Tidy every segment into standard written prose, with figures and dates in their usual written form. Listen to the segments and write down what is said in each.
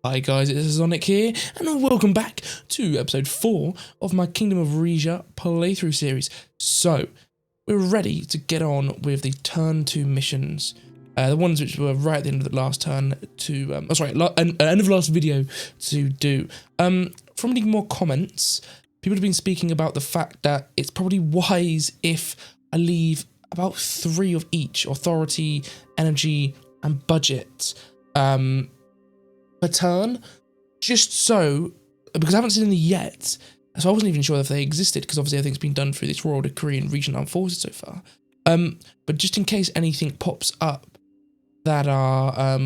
Hi guys, it's Hazonic here, and welcome back to episode 4 of my Kingdom of Rezia playthrough series. So, we're ready to get on with the turn 2 missions. The ones which were right at the end of the last turn to, end of the last video to do. From reading more comments, people have been speaking about the fact that it's probably wise if I leave about 3 of each: authority, energy, and budget. Per turn, just so, because I haven't seen any yet, so I wasn't even sure if they existed, because obviously everything's been done through this royal decree and regional armed forces so far. But just in case anything pops up that are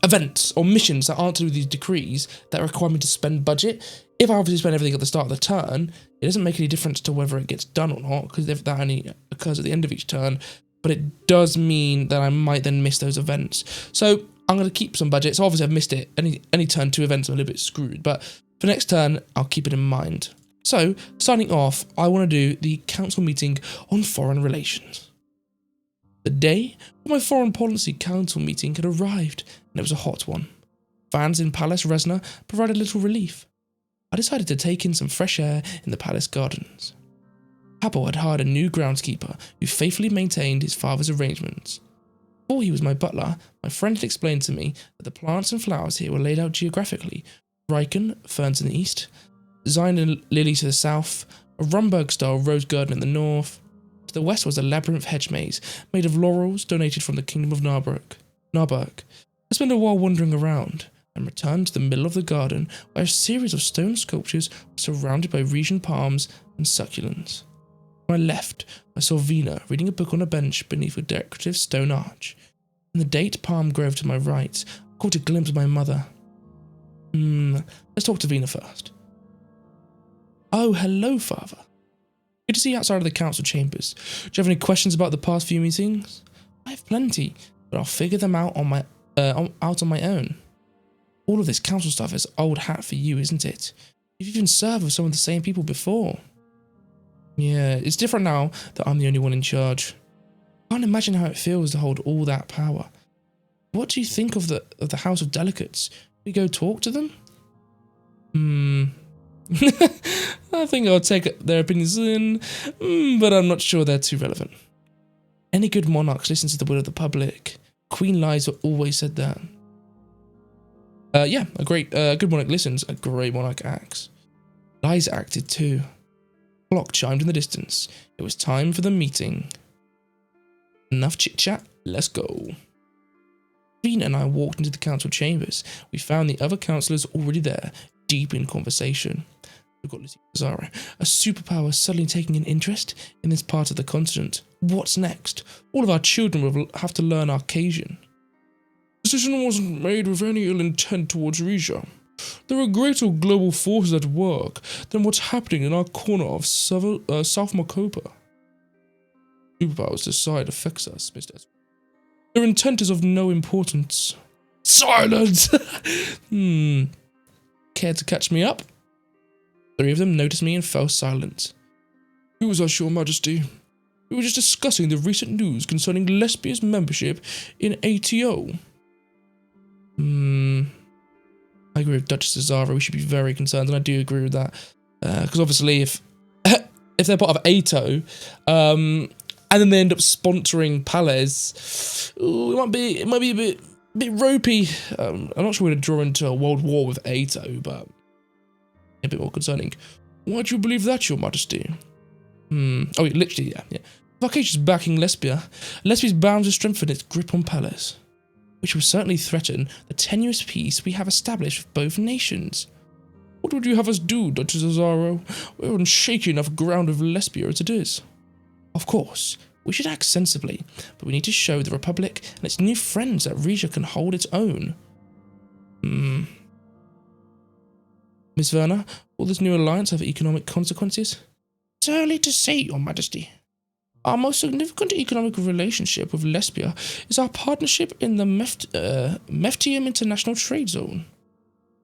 events or missions that aren't to do with these decrees that require me to spend budget, if I obviously spend everything at the start of the turn, it doesn't make any difference to whether it gets done or not, because that only occurs at the end of each turn. But it does mean that I might then miss those events. So I'm going to keep some budget. So obviously I've missed it. Any turn 2 events I'm a little bit screwed. But for next turn, I'll keep it in mind. So starting off, I want to do the council meeting on foreign relations. The day of my foreign policy council meeting had arrived, and it was a hot one. Fans in Palace Rezia provided little relief. I decided to take in some fresh air in the palace gardens. Pablo had hired a new groundskeeper who faithfully maintained his father's arrangements. Before he was my butler, my friend had explained to me that the plants and flowers here were laid out geographically: Riken, ferns in the east, Zion and lily to the south, a Rumburg-style rose garden in the north. To the west was a labyrinth hedge maze made of laurels donated from the Kingdom of Narberg. I spent a while wandering around and returned to the middle of the garden, where a series of stone sculptures were surrounded by Resian palms and succulents. To my left, I saw Vina reading a book on a bench beneath a decorative stone arch. In the date palm grove to my right, I caught a glimpse of my mother. Let's talk to Vina first. Oh, hello, father. Good to see you outside of the council chambers. Do you have any questions about the past few meetings? I have plenty, but I'll figure them out on my own. All of this council stuff is old hat for you, isn't it? You've even served with some of the same people before. Yeah, it's different now that I'm the only one in charge. I can't imagine how it feels to hold all that power. What do you think of the House of Delegates? We go talk to them? I think I'll take their opinions in, but I'm not sure they're too relevant. Any good monarchs listen to the will of the public. Queen Liza always said that. Yeah, a good monarch listens, a great monarch acts. Liza acted too. Clock chimed in the distance. It was time for the meeting. Enough chit-chat, let's go. Vina and I walked into the council chambers. We found the other councillors already there, deep in conversation. We've got Suzerain, a superpower suddenly taking an interest in this part of the continent. What's next? All of our children will have to learn Arcasian. The decision wasn't made with any ill intent towards Rezia. There are greater global forces at work than what's happening in our corner of South Merkopa. Superpowers decide affects us, Mr. Their intent is of no importance. Silence! Care to catch me up? 3 of them noticed me and fell silent. Who is your majesty? We were just discussing the recent news concerning Lesbia's membership in ATO. I agree with Duchess Zara. We should be very concerned, and I do agree with that. Because obviously if they're part of ATO, and then they end up sponsoring Palace, it might be a bit ropey. I'm not sure we're going to draw into a world war with ATO, but a bit more concerning. Why do you believe that, your majesty? Oh, literally, yeah. Arcasia's backing Lesbia. Lesbia's bound to strengthen its grip on Palace, which will certainly threaten the tenuous peace we have established with both nations. What would you have us do, Duchess Azaro? We're on shaky enough ground with Lesbia as it is. Of course, we should act sensibly, but we need to show the Republic and its new friends that Rezia can hold its own. Miss Verna, will this new alliance have economic consequences? It's early to say, your majesty. Our most significant economic relationship with Lesbia is our partnership in the Meftium International Trade Zone.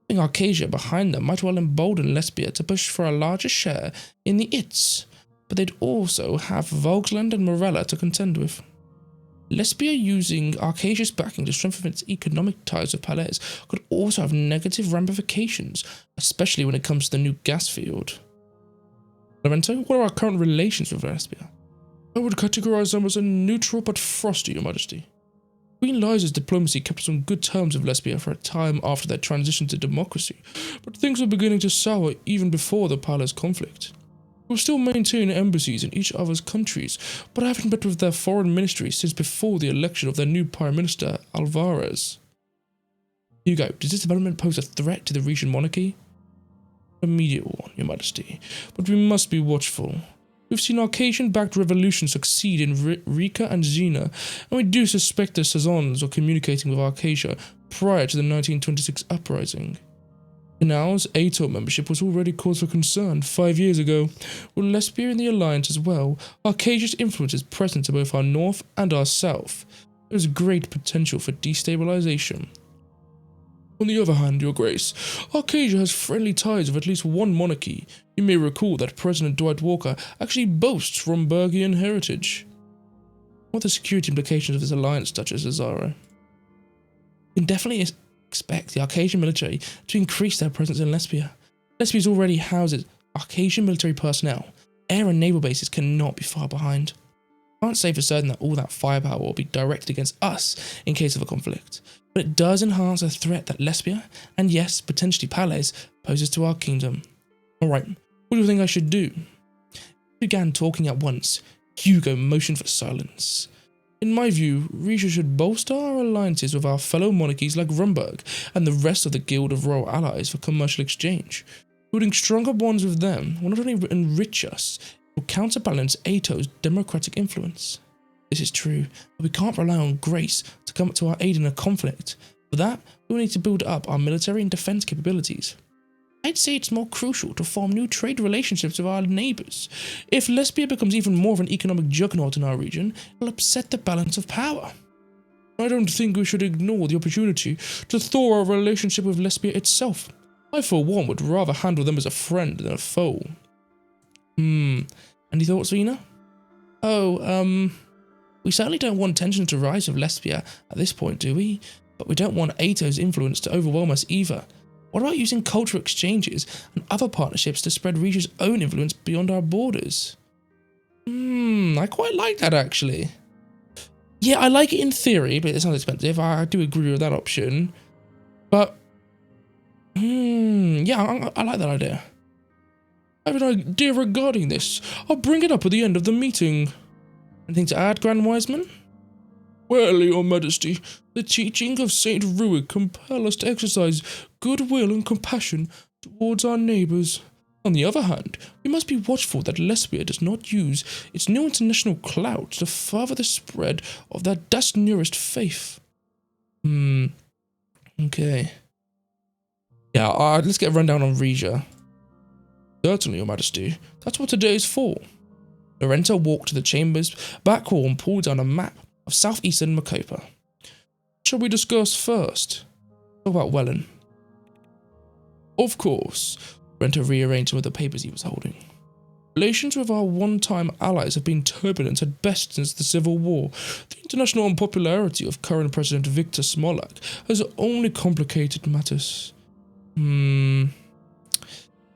Putting Arcasia behind them might well embolden Lesbia to push for a larger share in the ITS, but they'd also have Volksland and Morella to contend with. Lesbia using Arcasia's backing to strengthen its economic ties with Palace could also have negative ramifications, especially when it comes to the new gas field. Lorenzo, what are our current relations with Lesbia? I would categorize them as a neutral but frosty, Your Majesty. Queen Liza's diplomacy kept us on good terms with Lesbia for a time after their transition to democracy, but things were beginning to sour even before the Palace conflict. We'll still maintain embassies in each other's countries, but I haven't met with their foreign ministry since before the election of their new Prime Minister, Alvarez. Hugo, does this development pose a threat to the Risian monarchy? Immediate one, Your Majesty, but we must be watchful. We've seen Arcasian-backed revolutions succeed in Rika and Xena, and we do suspect the Sazons are communicating with Arcasia prior to the 1926 uprising. Canal's ATO membership was already cause for concern 5 years ago. With Lesbia in the alliance as well, Arcasia's influence is present to both our north and our south. There is great potential for destabilization. On the other hand, Your Grace, Arcasia has friendly ties with at least one monarchy. You may recall that President Dwight Walker actually boasts Rombergian heritage. What are the security implications of this alliance, Duchess Azara? You can definitely expect the Arcasian military to increase their presence in Lesbia. Lesbia already houses Arcasian military personnel. Air and naval bases cannot be far behind. I can't say for certain that all that firepower will be directed against us in case of a conflict, but it does enhance the threat that Lesbia, and yes, potentially Palace, poses to our kingdom. Alright, what do you think I should do? We began talking at once. Hugo motioned for silence. In my view, Rezia should bolster our alliances with our fellow monarchies like Rumberg and the rest of the Guild of Royal Allies for commercial exchange. Building stronger bonds with them will not only enrich us, it will counterbalance Ato's democratic influence. This is true, but we can't rely on Grace to come to our aid in a conflict. For that, we will need to build up our military and defense capabilities. I'd say it's more crucial to form new trade relationships with our neighbours. If Lesbia becomes even more of an economic juggernaut in our region, it'll upset the balance of power. I don't think we should ignore the opportunity to thaw our relationship with Lesbia itself. I, for one, would rather handle them as a friend than a foe. Any thoughts, Xena? We certainly don't want tensions to rise with Lesbia at this point, do we? But we don't want Ato's influence to overwhelm us either. What about using cultural exchanges and other partnerships to spread Rezia's own influence beyond our borders? I quite like that, actually. Yeah, I like it in theory, but it sounds expensive. I do agree with that option. But, yeah, I like that idea. I have an idea regarding this. I'll bring it up at the end of the meeting. Anything to add, Grand Wiseman? Well, Your Majesty, the teaching of Saint Ruig compel us to exercise goodwill and compassion towards our neighbours. On the other hand, we must be watchful that Lesbia does not use its new international clout to further the spread of their Dasnurist faith. Okay. Yeah, let's get a rundown on Rezia. Certainly, Your Majesty. That's what today is for. Lorenzo walked to the chamber's back hall and pulled down a map of southeastern Merkopa. Shall we discuss first? Talk about Wellen. Of course. Lorenzo rearranged some of the papers he was holding. Relations with our one-time allies have been turbulent at best since the Civil War. The international unpopularity of current President Victor Smolak has only complicated matters.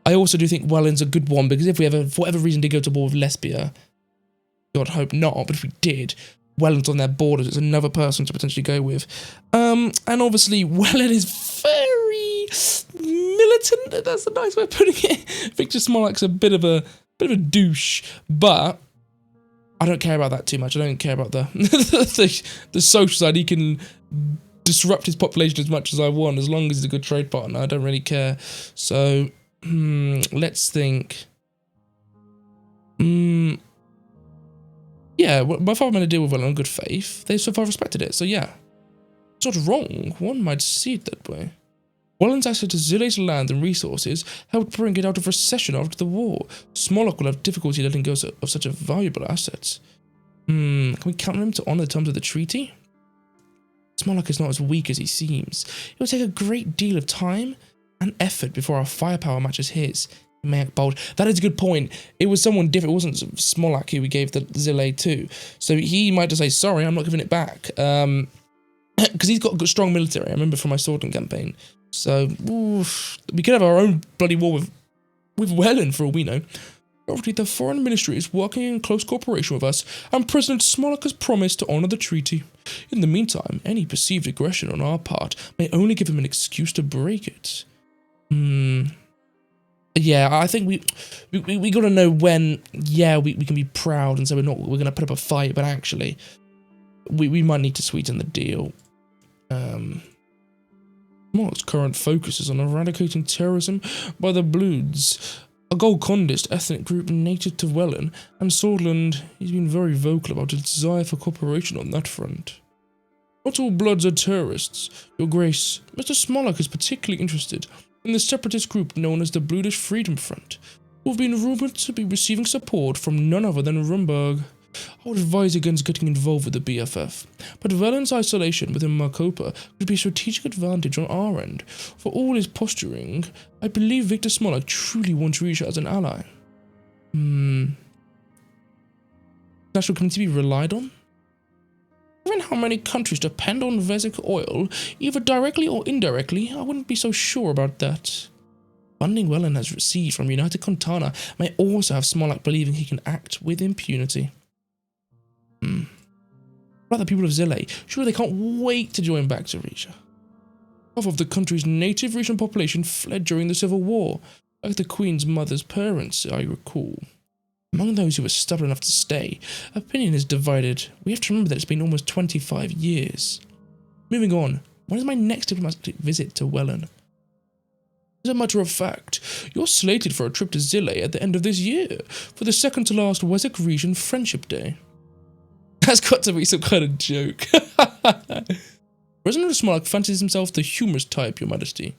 I also do think Wellen's a good one, because if we ever, for whatever reason, did go to war with Lesbia, God hope not, but if we did, Wellen's on their borders. It's another person to potentially go with. And obviously, Wellen is very militant. That's a nice way of putting it. Victor Smolak's a bit of a douche, but I don't care about that too much. I don't care about the social side. He can disrupt his population as much as I want, as long as he's a good trade partner. I don't really care. So, let's think. Yeah, my father made a deal with Wellen on good faith. They so far respected it, so yeah. It's not wrong. One might see it that way. Wellen's access to Zile's land and resources helped bring it out of recession after the war. Smolak will have difficulty letting go of such a valuable asset. Can we count on him to honour the terms of the treaty? Smolak is not as weak as he seems. It will take a great deal of time and effort before our firepower matches his. Mayak bold. That is a good point. It was someone different. It wasn't Smolak who we gave the Zile to. So he might just say, sorry, I'm not giving it back. Because he's got a strong military, I remember from my Sordland campaign. So, oof, we could have our own bloody war with Wellen for all we know. Obviously, the foreign ministry is working in close cooperation with us, and President Smolak has promised to honour the treaty. In the meantime, any perceived aggression on our part may only give him an excuse to break it. Yeah, I think we got to know when. Yeah, we can be proud and say we're going to put up a fight, but actually, we might need to sweeten the deal. Smolak's current focus is on eradicating terrorism by the Bloods, a Golkondist ethnic group native to Wellen, and Sordland. He's been very vocal about his desire for cooperation on that front. Not all Bloods are terrorists, Your Grace. Mr. Smolak is particularly interested in the separatist group known as the Bludish Freedom Front, who have been rumoured to be receiving support from none other than Rumburg. I would advise against getting involved with the BFF, but Wellen's isolation within Merkopa could be a strategic advantage on our end. For all his posturing, I believe Victor Smolak truly wants Rezia as an ally. National community be relied on? Given how many countries depend on Vezic oil, either directly or indirectly, I wouldn't be so sure about that. Funding Wellen has received from United Contana may also have Smolak believing he can act with impunity. What about the people of Zile? Surely they can't wait to join back to Rezia. Half of the country's native regional population fled during the Civil War, like the Queen's mother's parents, I recall. Among those who were stubborn enough to stay, opinion is divided. We have to remember that it's been almost 25 years. Moving on, when is my next diplomatic visit to Wellen? As a matter of fact, you're slated for a trip to Zile at the end of this year, for the second to last Wessex Region Friendship Day. That's got to be some kind of joke. President Smolak fancies himself the humorous type, Your Majesty.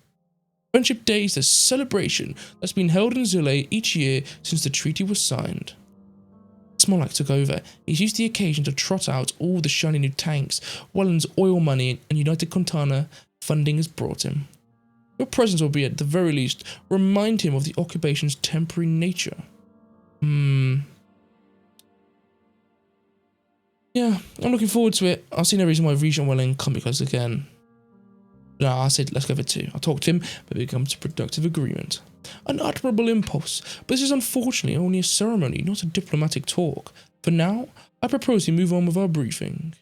Friendship Day is a celebration that's been held in Zile each year since the treaty was signed. Smolak took over. He's used the occasion to trot out all the shiny new tanks Wellen's oil money and United Contana funding has brought him. Your presence will be, at the very least, remind him of the occupation's temporary nature. Yeah, I'm looking forward to it. I see no reason why Rezia and Wellen can't be close again. No, I said let's go for 2. I talked to him, but we come to a productive agreement. An admirable impulse, but this is unfortunately only a ceremony, not a diplomatic talk. For now, I propose we move on with our briefing.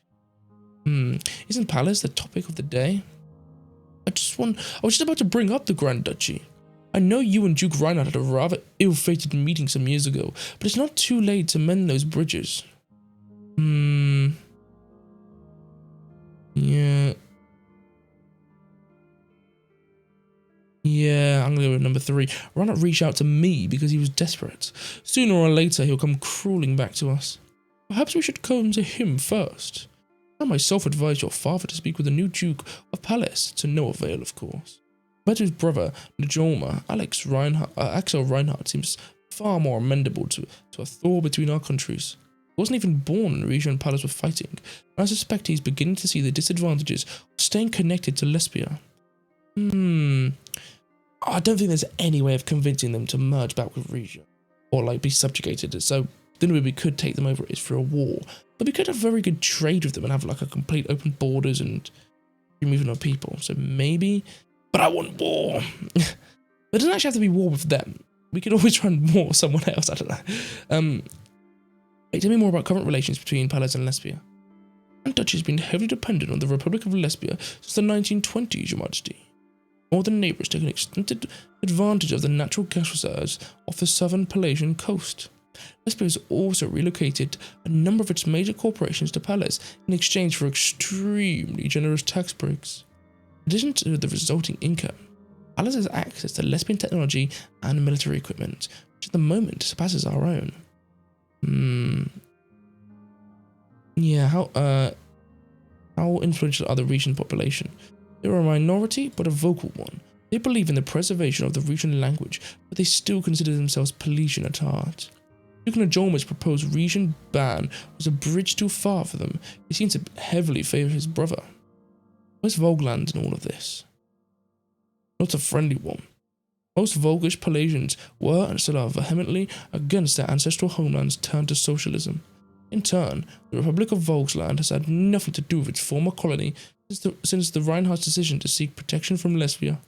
Isn't Palace the topic of the day? I was just about to bring up the Grand Duchy. I know you and Duke Reinhard had a rather ill-fated meeting some years ago, but it's not too late to mend those bridges. Yeah, I'm gonna go with number 3. Reinhard reached out to me because he was desperate. Sooner or later, he'll come crawling back to us. Perhaps we should come to him first. I myself advised your father to speak with the new Duke of Palace, to no avail, of course. But his brother, Najolma, Axel Reinhard, seems far more amendable to a thaw between our countries. He wasn't even born when Rezia and Palace were fighting, and I suspect he's beginning to see the disadvantages of staying connected to Lesbia. I don't think there's any way of convincing them to merge back with Rezia, or be subjugated. So the only way we could take them over is through a war. But we could have very good trade with them and have a complete open borders and removing our people. So maybe, but I want war. But it doesn't actually have to be war with them. We could always try and war someone else. I don't know. Tell me more about current relations between Palace and Lesbia. The Duchy has been heavily dependent on the Republic of Lesbia since the 1920s, Your Majesty. Northern neighbours take an extended advantage of the natural gas reserves off the southern Palasian coast. Lesbia has also relocated a number of its major corporations to Palace in exchange for extremely generous tax breaks. In addition to the resulting income, Palace has access to Lesbian technology and military equipment, which at the moment surpasses our own. Yeah, how influential are the region population? They are a minority, but a vocal one. They believe in the preservation of the regional language, but they still consider themselves Palesian at heart. Duke Najolma's proposed region ban was a bridge too far for them. He seems to heavily favour his brother. Where's Volgland in all of this? Not a friendly one. Most Volgish Pelagians were and still are vehemently against their ancestral homelands turned to socialism. In turn, the Republic of Volksland has had nothing to do with its former colony since the Reinhardt's decision to seek protection from Lesbia.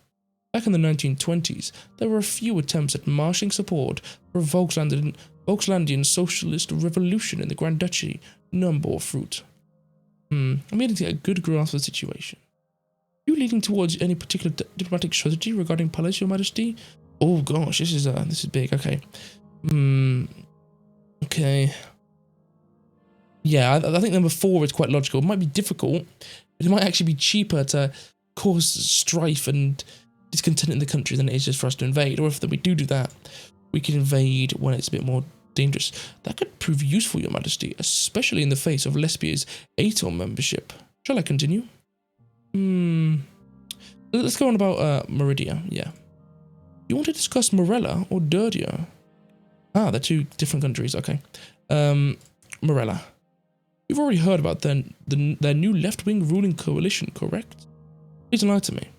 Back in the 1920s, there were a few attempts at marshalling support for a Volkslandian socialist revolution in the Grand Duchy. None bore fruit. I'm beginning to get a good grasp of the situation. Are you leaning towards any particular diplomatic strategy regarding Palace, Your Majesty? Oh gosh, this is big. Okay. Okay. Yeah, I think number 4 is quite logical. It might be difficult, but it might actually be cheaper to cause strife and discontent in the country than it is just for us to invade. Or if we do that, we can invade when it's a bit more dangerous. That could prove useful, Your Majesty, especially in the face of Lesbia's ATOM membership. Shall I continue? Let's go on about Meridia. Yeah. You want to discuss Morella or Derdia? Ah, they're 2 different countries. Okay. Morella. You've already heard about their new left-wing ruling coalition, correct? Please enlighten me.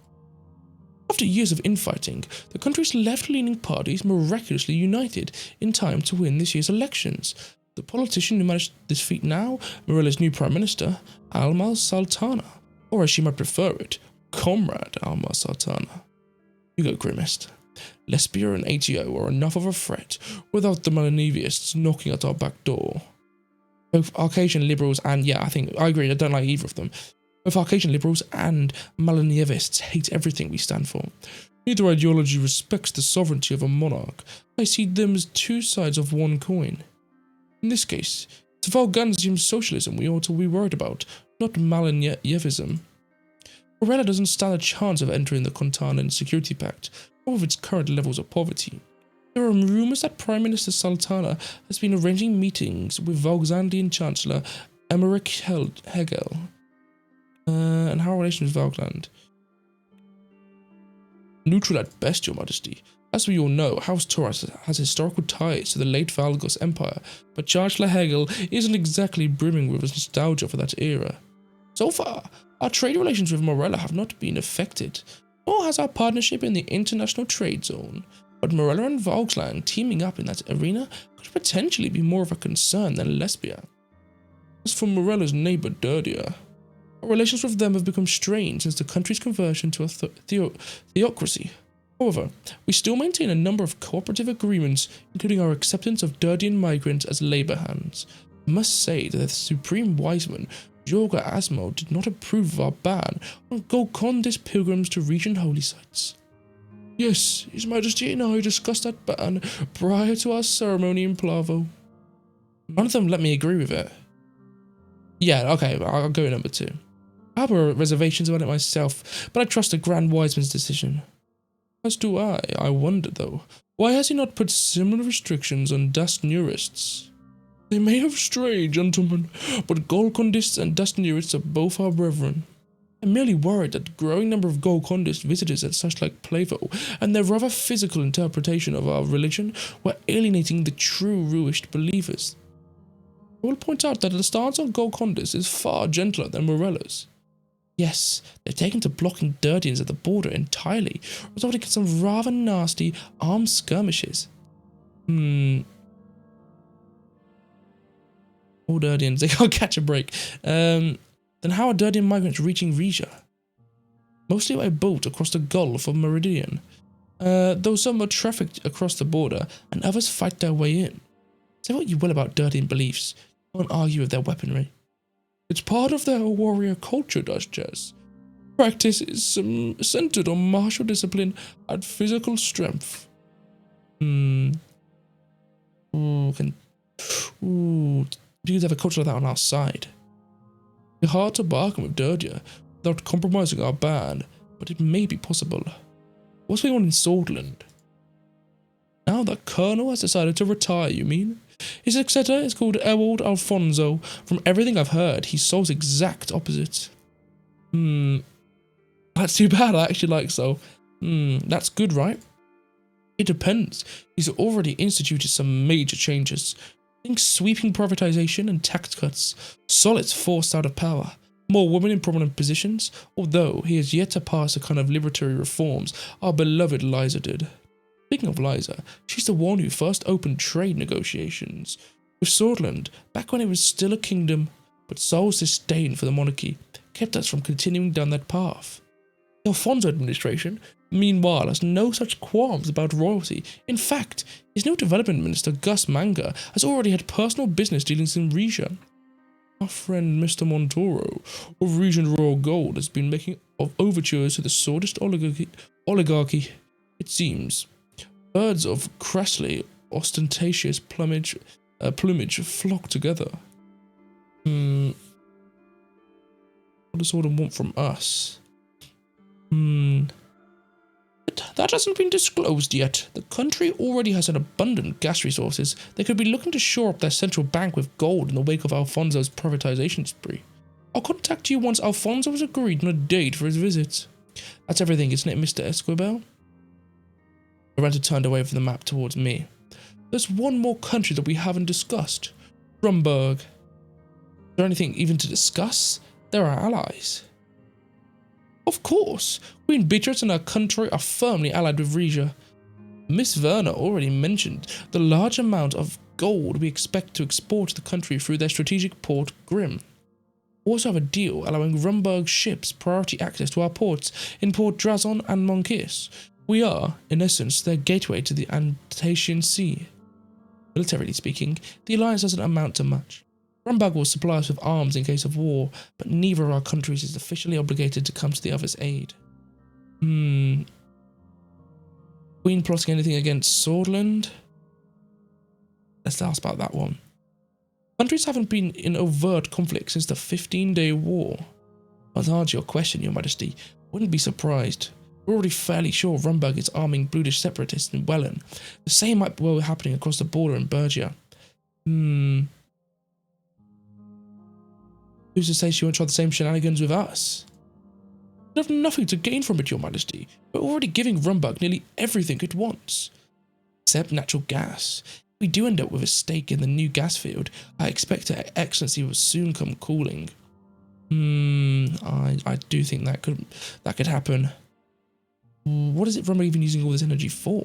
After years of infighting, the country's left-leaning parties miraculously united in time to win this year's elections. The politician who managed this feat now, Morella's new Prime Minister, Alma Sultana, or as she might prefer it, Comrade Alma Sultana. You go grimmest. Lesbia and ATO are enough of a threat without the Malanivists knocking at our back door. Both Arcasian liberals and, yeah, I agree, I don't like either of them. Both Arcasian liberals and Malanievists hate everything we stand for. Neither ideology respects the sovereignty of a monarch. I see them as 2 sides of one coin. In this case, it's Volgansian socialism we ought to be worried about, not Malanievism. Morella doesn't stand a chance of entering the Continental Security Pact, or with its current levels of poverty. There are rumours that Prime Minister Sultana has been arranging meetings with Volksandian Chancellor Emmerich Hegel. And how are relations with Volkland? Neutral at best, Your Majesty. As we all know, House Taurus has historical ties to the late Valgos Empire, but Chancellor Hegel isn't exactly brimming with nostalgia for that era. So far, our trade relations with Morella have not been affected, nor has our partnership in the international trade zone. But Morella and Volksland teaming up in that arena could potentially be more of a concern than Lesbia. As for Morella's neighbour Derdia, our relations with them have become strained since the country's conversion to a theocracy. However, we still maintain a number of cooperative agreements, including our acceptance of Derdian migrants as labour hands. I must say that the Supreme Wiseman, Jorga Asmo, did not approve of our ban on Golconda's pilgrims to region holy sites. Yes, His Majesty and I discussed that ban prior to our ceremony in Plavo. None of them let me agree with it. Yeah, okay, I'll go with number 2. I have reservations about it myself, but I trust the Grand Wiseman's decision. As do I. I wonder, though, why has he not put similar restrictions on Dastnurists? They may have strayed, gentlemen, but Golcondists and Dastnurists are both our brethren. I'm merely worried that the growing number of Golcondist visitors at such like Plavo and their rather physical interpretation of our religion were alienating the true Ruist believers. I will point out that the stance on Golcondists is far gentler than Morella's. Yes, they're taken to blocking Derdians at the border entirely, resulting in some rather nasty armed skirmishes. All Derdians, they can't catch a break. Then how are Derdian migrants reaching Rezia? Mostly by boat across the Gulf of Meridian, though some are trafficked across the border and others fight their way in. Say what you will about Derdian beliefs, you can't argue with their weaponry. It's part of their warrior culture, does Jess. Practice is centered on martial discipline and physical strength. We could have a culture like that on our side. It's hard to bargain with Derdia without compromising our ban, but it may be possible. What's going on in Sordland? Now that Colonel has decided to retire, you mean? His successor is called Ewald Alphonso. From everything I've heard, he's Sol's exact opposite. That's too bad, I actually like Sol. That's good, right? It depends. He's already instituted some major changes. Think sweeping privatization and tax cuts. Sol is forced out of power. More women in prominent positions, although he has yet to pass the kind of liberatory reforms our beloved Liza did. Speaking of Liza, she's the one who first opened trade negotiations with Sordland back when it was still a kingdom, but Sol's disdain for the monarchy kept us from continuing down that path. The Alphonso administration, meanwhile, has no such qualms about royalty. In fact, his new development minister, Gus Manger, has already had personal business dealings in Rezia. Our friend Mr. Montoro of Regent Royal Gold has been making overtures to the sordid oligarchy. It seems birds of crassly ostentatious plumage flock together. What does Sordland want from us? But that hasn't been disclosed yet. The country already has an abundant gas resources. They could be looking to shore up their central bank with gold in the wake of Alfonso's privatization spree. I'll contact you once Alfonso has agreed on a date for his visit. That's everything, isn't it, Mr. Esquibel? Lorenzo turned away from the map towards me. There's one more country that we haven't discussed. Rumburg. Is there anything even to discuss? They're our allies. Of course, Queen Beatrice and her country are firmly allied with Rezia. Miss Werner already mentioned the large amount of gold we expect to export to the country through their strategic port Grim. We also have a deal allowing Rumburg ships priority access to our ports in Port Drazon and Monkis. We are, in essence, their gateway to the Antatian Sea. Militarily speaking, the alliance doesn't amount to much. Rumburg will supply us with arms in case of war, but neither of our countries is officially obligated to come to the other's aid. Queen plotting anything against Sordland? Let's ask about that one. Countries haven't been in overt conflict since the 15-day war. But to answer your question, Your Majesty, wouldn't be surprised. We're already fairly sure Rumburg is arming Bludish separatists in Wellen. The same might be well happening across the border in Bergia. Who's to say she won't try the same shenanigans with us? We have nothing to gain from it, Your Majesty. We're already giving Rumburg nearly everything it wants. Except natural gas. If we do end up with a stake in the new gas field, I expect Her Excellency will soon come calling. I do think that could happen. What is it Rumburg even using all this energy for?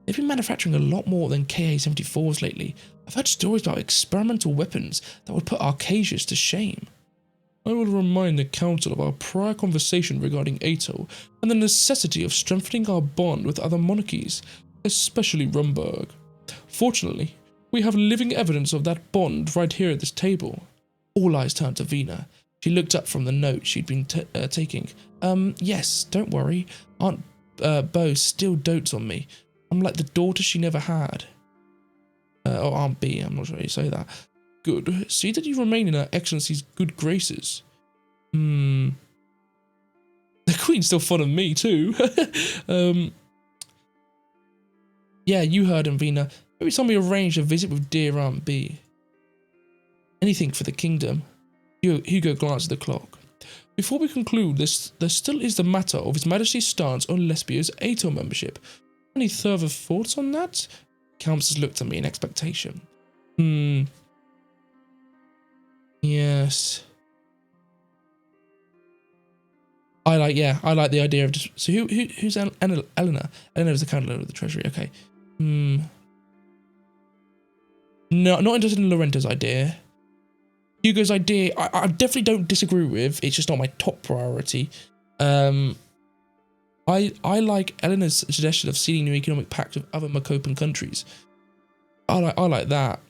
They've been manufacturing a lot more than Ka-74s lately. I've heard stories about experimental weapons that would put Arcasius to shame. I will remind the Council of our prior conversation regarding Ato and the necessity of strengthening our bond with other monarchies, especially Rumburg. Fortunately, we have living evidence of that bond right here at this table. All eyes turned to Vina. She looked up from the note she'd been taking. Yes, don't worry. Aunt Bo still dotes on me. I'm like the daughter she never had. Or Aunt B, I'm not sure how you say that. Good. See that you remain in Her Excellency's good graces. The Queen's still fond of me too. Yeah, you heard him, Vina. Every time we arrange a visit with dear Aunt B. Anything for the kingdom. Hugo glanced at the clock. Before we conclude, there still is the matter of His Majesty's stance on Lesbia's Ato membership. Any further thoughts on that? Countess looked at me in expectation. Yes. I like the idea of just... So who's Eleanor? Eleanor is the Councillor of the Treasury, okay. No, not interested in Lorento's idea. Hugo's idea, I definitely don't disagree with. It's just not my top priority. I like Eleanor's suggestion of sealing new economic pacts with other Merkopan countries. I like that.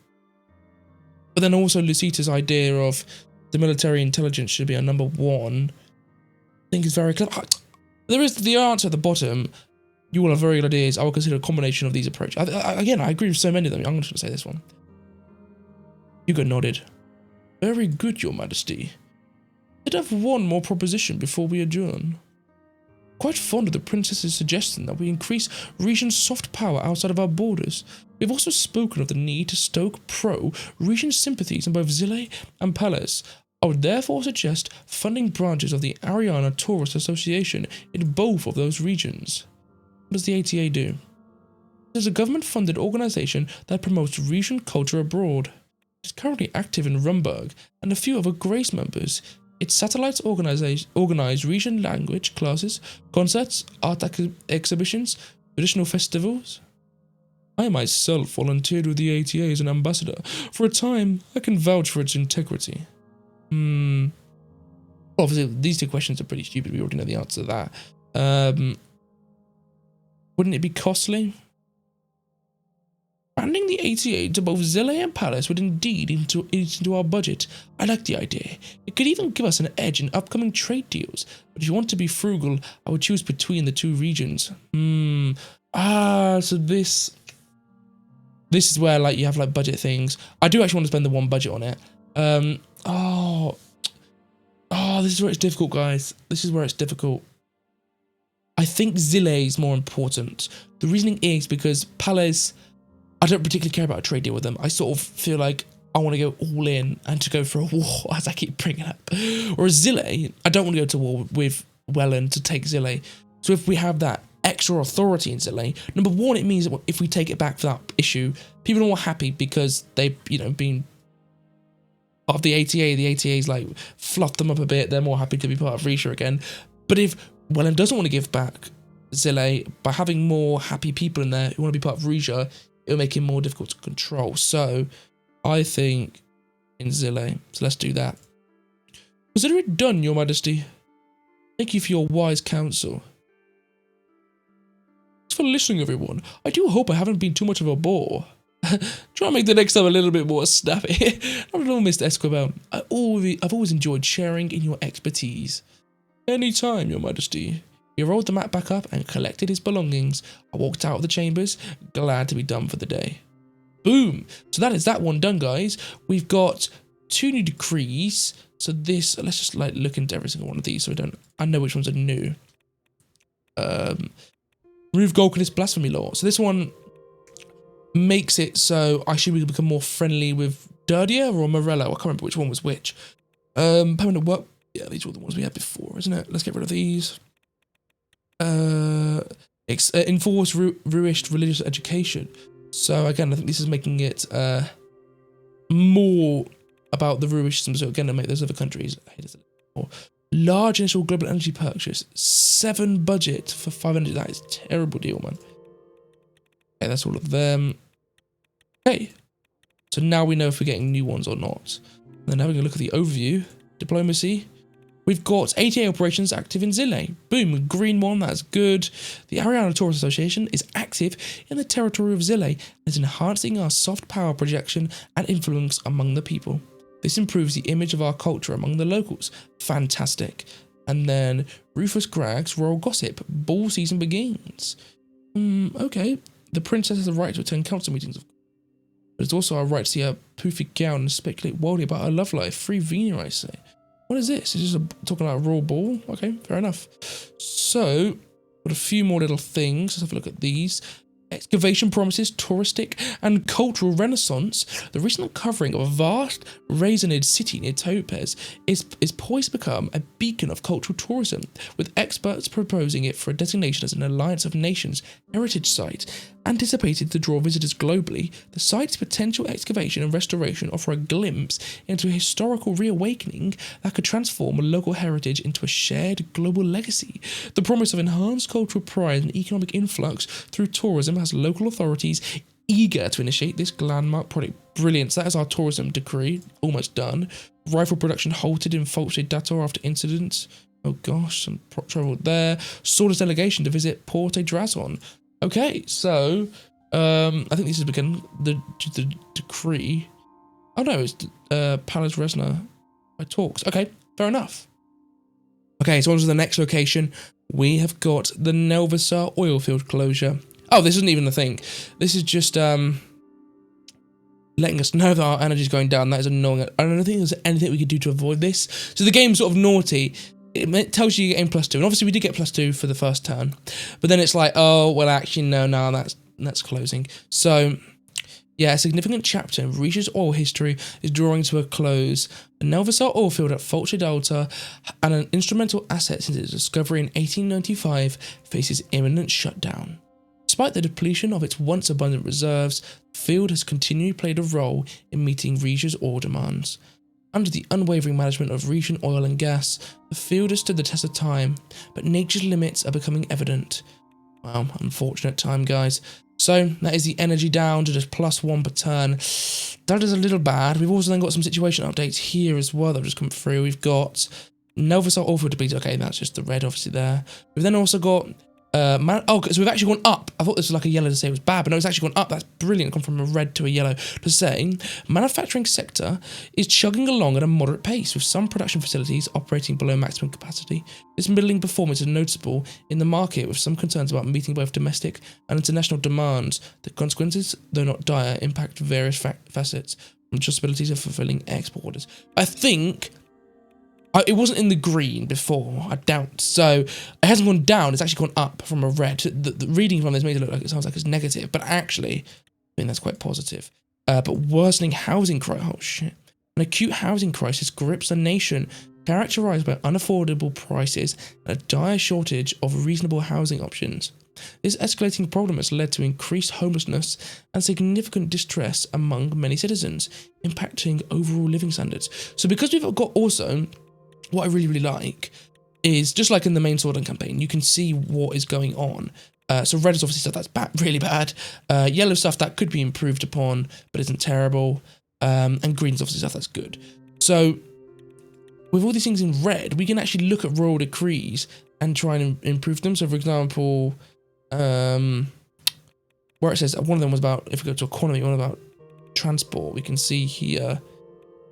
But then also Lucita's idea of the military intelligence should be our number one. I think it's very clever. There is the answer at the bottom. You all have very good ideas. I will consider a combination of these approaches. Again, I agree with so many of them. I'm just going to say this one. Hugo nodded. Very good, Your Majesty. I did have one more proposition before we adjourn. Quite fond of the Princess's suggestion that we increase Regent soft power outside of our borders. We have also spoken of the need to stoke pro-Regent sympathies in both Zille and Palace. I would therefore suggest funding branches of the Ariana Tourist Association in both of those regions. What does the ATA do? It is a government-funded organisation that promotes Regent culture abroad. It is currently active in Rumburg and a few other Grace members. Its satellites organize region language classes, concerts, art exhibitions, Traditional festivals? I myself volunteered with the ATA as an ambassador. For a time, I can vouch for its integrity. Obviously, these two questions are pretty stupid. We already know the answer to that. Wouldn't it be costly? Expanding the ATA to both Zille and Palace would indeed eat into our budget. I like the idea. It could even give us an edge in upcoming trade deals. But if you want to be frugal, I would choose between the two regions. So this is where like you have like budget things. I do actually want to spend the one budget on it. This is where it's difficult, guys. This is where it's difficult. I think Zille is more important. The reasoning is because Palace, I don't particularly care about a trade deal with them. I sort of feel like I want to go all in and to go for a war, as I keep bringing up. Whereas Zille, I don't want to go to war with Welland to take Zille. So if we have that extra authority in Zille, number one, it means that if we take it back for that issue, people are more happy because they've, been part of the ATA. The ATA's like fluffed them up a bit. They're more happy to be part of Rizia again. But if Welland doesn't want to give back Zille, by having more happy people in there who want to be part of Rizia, it'll make him more difficult to control. So I think in Zille. So let's do that. Consider it done, Your Majesty. Thank you for your wise counsel. Thanks for listening, everyone. I do hope I haven't been too much of a bore. Try and make the next time a little bit more snappy. I'm a little Mr. Escobar. I've always enjoyed sharing in your expertise. Any time, Your Majesty. He rolled the map back up and collected his belongings. I walked out of the chambers, glad to be done for the day. Boom! So that is that one done, guys. We've got 2 new decrees. So this, let's just like look into every single one of these so I know which ones are new. Remove Golconist blasphemy law. So this one makes it so I should become more friendly with Dirdia or Morello. I can't remember which one was which. Permanent work. Yeah, these were the ones we had before, isn't it? Let's get rid of these. Enforce Ruished religious education. So again, I think this is making it more about the Ruishism. So again, to make those other countries hate us a little more. Large initial global energy purchase. 7 budget for 500. That is a terrible deal, man. Okay, that's all of them. Okay. So now we know if we're getting new ones or not. And then having a look at the overview. Diplomacy. We've got ATA operations active in Zille. Boom, green one, that's good. The Ariana Tourist Association is active in the territory of Zille and is enhancing our soft power projection and influence among the people. This improves the image of our culture among the locals. Fantastic. And then Rufus Gragg's Royal Gossip. Ball season begins. Okay. The princess has the right to attend council meetings, but it's also our right to see her poofy gown and speculate wildly about her love life. Free Vina, I say. What is this? Is this talking about a royal ball? Okay, fair enough. So, got a few more little things. Let's have a look at these. Excavation promises touristic and cultural renaissance. The recent uncovering of a vast Rezia city near Topaz is poised to become a beacon of cultural tourism, with experts proposing it for a designation as an Alliance of Nations heritage site. Anticipated to draw visitors globally, the site's potential excavation and restoration offer a glimpse into a historical reawakening that could transform a local heritage into a shared global legacy. The promise of enhanced cultural pride and economic influx through tourism has local authorities eager to initiate this landmark project. Brilliant. So that is our tourism decree, almost done. Rifle production halted in Fulci Dator after incidents. Oh gosh, some trouble there. Sordland's delegation to visit Porte Drazon. Okay, so I think this has begun the decree. Oh no, it's Palace Resna by talks. Okay, fair enough. Okay, so on to the next location. We have got the Nelvasar oil field closure. Oh, this isn't even a thing. This is just letting us know that our energy is going down. That is annoying. I don't think there's anything we could do to avoid this. So the game's sort of naughty. It tells you you're getting +2, and obviously we did get +2 for the first turn, but then it's like, oh well, actually no, that's closing. So yeah, a significant chapter in Rizia's oil history is drawing to a close. The Nelvasar oil field at Fulci Delta, and an instrumental asset since its discovery in 1895, faces imminent shutdown. Despite the depletion of its once abundant reserves, the field has continually played a role in meeting Rizia's oil demands. Under the unwavering management of Rizian oil and gas, the field has stood the test of time, but nature's limits are becoming evident. Wow, unfortunate time, guys. So that is the energy down to just +1 per turn. That is a little bad. We've also then got some situation updates here as well that have just come through. We've got Novasol Orphan depleted. Okay, that's just the red obviously there. We've then also got so we've actually gone up. I thought this was like a yellow to say it was bad, but no, it's actually gone up. That's brilliant. Gone from a red to a yellow to say manufacturing sector is chugging along at a moderate pace with some production facilities operating below maximum capacity. This middling performance is noticeable in the market with some concerns about meeting both domestic and international demands. The consequences, though not dire, impact various facets from just abilities of fulfilling export orders. I think it wasn't in the green before, I doubt. So it hasn't gone down, it's actually gone up from a red. The reading from this makes it look like it sounds like it's negative, but actually, I think that's quite positive. But worsening housing crisis, oh shit. An acute housing crisis grips a nation characterized by unaffordable prices and a dire shortage of reasonable housing options. This escalating problem has led to increased homelessness and significant distress among many citizens, impacting overall living standards. So because we've got also, what I really, really like is, just like in the main Sordland campaign, you can see what is going on. So red is obviously stuff that's bad, really bad. Yellow stuff that could be improved upon, but isn't terrible. And green is obviously stuff that's good. So with all these things in red, we can actually look at royal decrees and try and improve them. So for example, where it says one of them was about, if we go to economy, one about transport, we can see here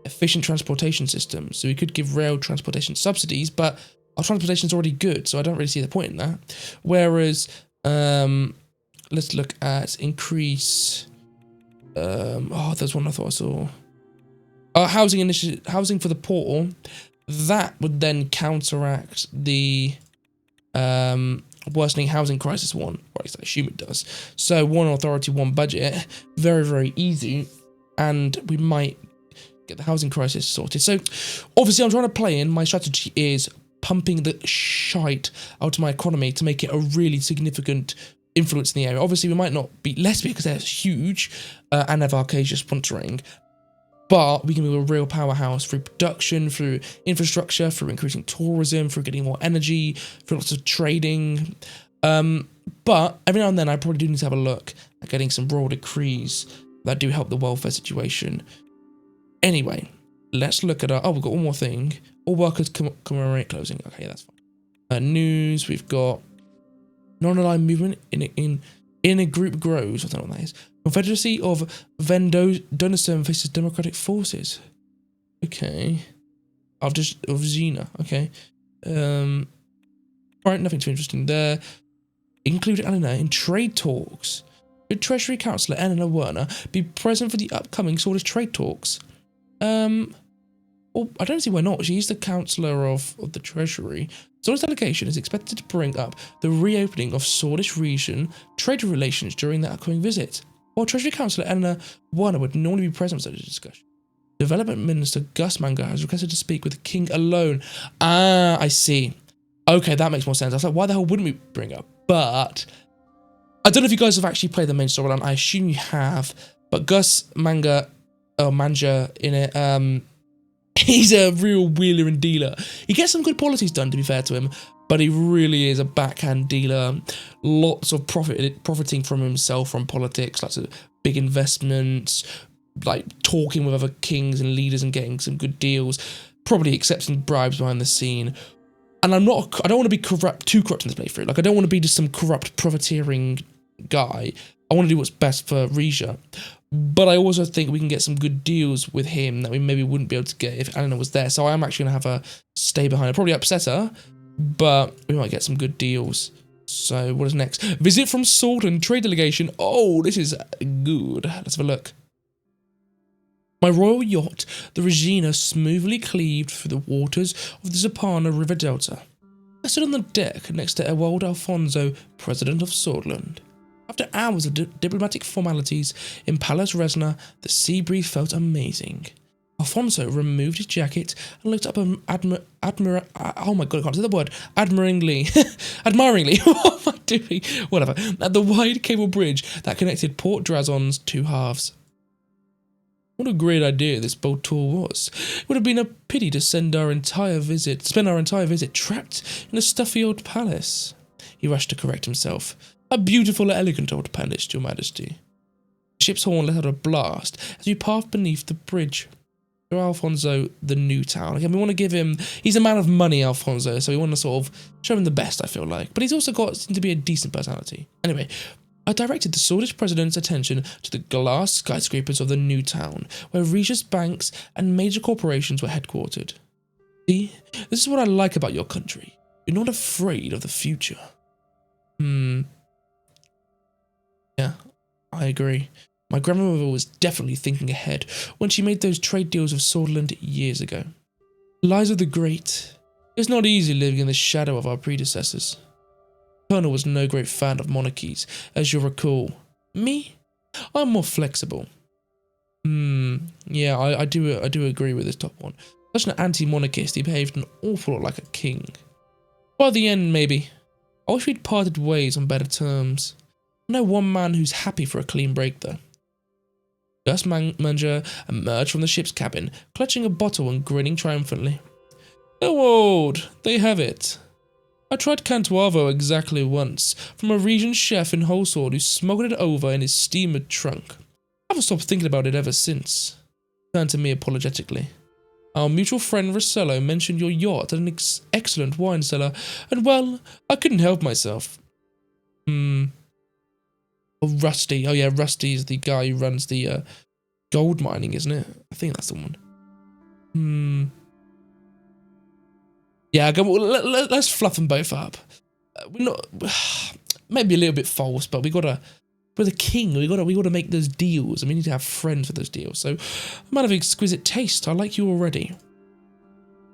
efficient transportation systems. So we could give rail transportation subsidies, but our transportation is already good, so I don't really see the point in that. Whereas, let's look at increase. There's one I thought I saw. Housing initiative, housing for the poor. That would then counteract the worsening housing crisis one. Or at least I assume it does. So one authority, one budget. Very, very easy, and we might get the housing crisis sorted. So obviously I'm trying to play in, my strategy is pumping the shite out of my economy to make it a really significant influence in the area. Obviously we might not beat Lesbia because they're huge and have Arcasia sponsoring, but we can be a real powerhouse through production, through infrastructure, through increasing tourism, through getting more energy, through lots of trading. But every now and then I probably do need to have a look at getting some royal decrees that do help the welfare situation. Anyway, let's look at our... Oh, we've got one more thing. All workers commemorate closing. Okay, that's fine. News, we've got non-aligned movement in a group grows. I don't know what that is. Confederacy of Vendonism faces democratic forces. Okay. Of Xena. Okay. Alright, nothing too interesting there. Included Eleanor in trade talks. Should Treasury Councillor Eleanor Werner be present for the upcoming Swordist trade talks? Well, I don't see why not. She's the Councillor of the Treasury. Swordist delegation is expected to bring up the reopening of Swordish region trade relations during the upcoming visit. While Treasury Councillor Eleanor Werner would normally be present for such a discussion, Development Minister Gus Manger has requested to speak with the King alone. Ah, I see. Okay, that makes more sense. I was like, why the hell wouldn't we bring up? But I don't know if you guys have actually played the main storyline. I assume you have. But Gus Manger in it, he's a real wheeler and dealer. He gets some good policies done, to be fair to him, but he really is a backhand dealer. Lots of profiting from himself from politics, lots of big investments, like talking with other kings and leaders and getting some good deals, probably accepting bribes behind the scene. And I don't want to be too corrupt in this playthrough. Like, I don't want to be just some corrupt profiteering guy. I want to do what's best for Rezia. But I also think we can get some good deals with him that we maybe wouldn't be able to get if Eleanor was there. So I am actually going to have her stay behind. I'll probably upset her, but we might get some good deals. So what is next? Visit from Sordland trade delegation. Oh, this is good. Let's have a look. My royal yacht, the Rezia, smoothly cleaved through the waters of the Zapana River Delta. I stood on the deck next to Ewald Alphonso, President of Sordland. After hours of diplomatic formalities in Palace Rezia, the sea breeze felt amazing. Alphonso removed his jacket and looked up admiringly. Admiringly. What am I doing? Whatever. At the wide cable bridge that connected Port Drazon's two halves. What a great idea this boat tour was. It would have been a pity to spend our entire visit trapped in a stuffy old palace. He rushed to correct himself. A beautiful, elegant old palace, your majesty. The ship's horn let out a blast as we passed beneath the bridge. To Alphonso, the new town. Again, we want to give him... He's a man of money, Alphonso, so we want to sort of show him the best, I feel like. But he's also got seemed to be a decent personality. Anyway, I directed the Swedish president's attention to the glass skyscrapers of the new town, where Rezia's banks and major corporations were headquartered. See, this is what I like about your country. You're not afraid of the future. Yeah, I agree. My grandmother was definitely thinking ahead when she made those trade deals with Sordland years ago. Liza the Great. It's not easy living in the shadow of our predecessors. Colonel was no great fan of monarchies, as you'll recall. Me? I'm more flexible. Yeah, I do agree with this top one. Such an anti-monarchist, he behaved an awful lot like a king. By the end, maybe. I wish we'd parted ways on better terms. I know one man who's happy for a clean break, though. Gus Manger emerged from the ship's cabin, clutching a bottle and grinning triumphantly. Oh, old, they have it. I tried Cantuavo exactly once, from a region chef in Holsword who smuggled it over in his steamer trunk. I haven't stopped thinking about it ever since. Turned to me apologetically. Our mutual friend Rossello mentioned your yacht at an excellent wine cellar, and well, I couldn't help myself. Oh, Rusty. Oh, yeah, Rusty is the guy who runs the gold mining, isn't it? I think that's the one. Yeah, let's fluff them both up. We're not... Maybe a little bit false, but we're the king. We gotta make those deals, and we need to have friends for those deals. So, a man of exquisite taste. I like you already.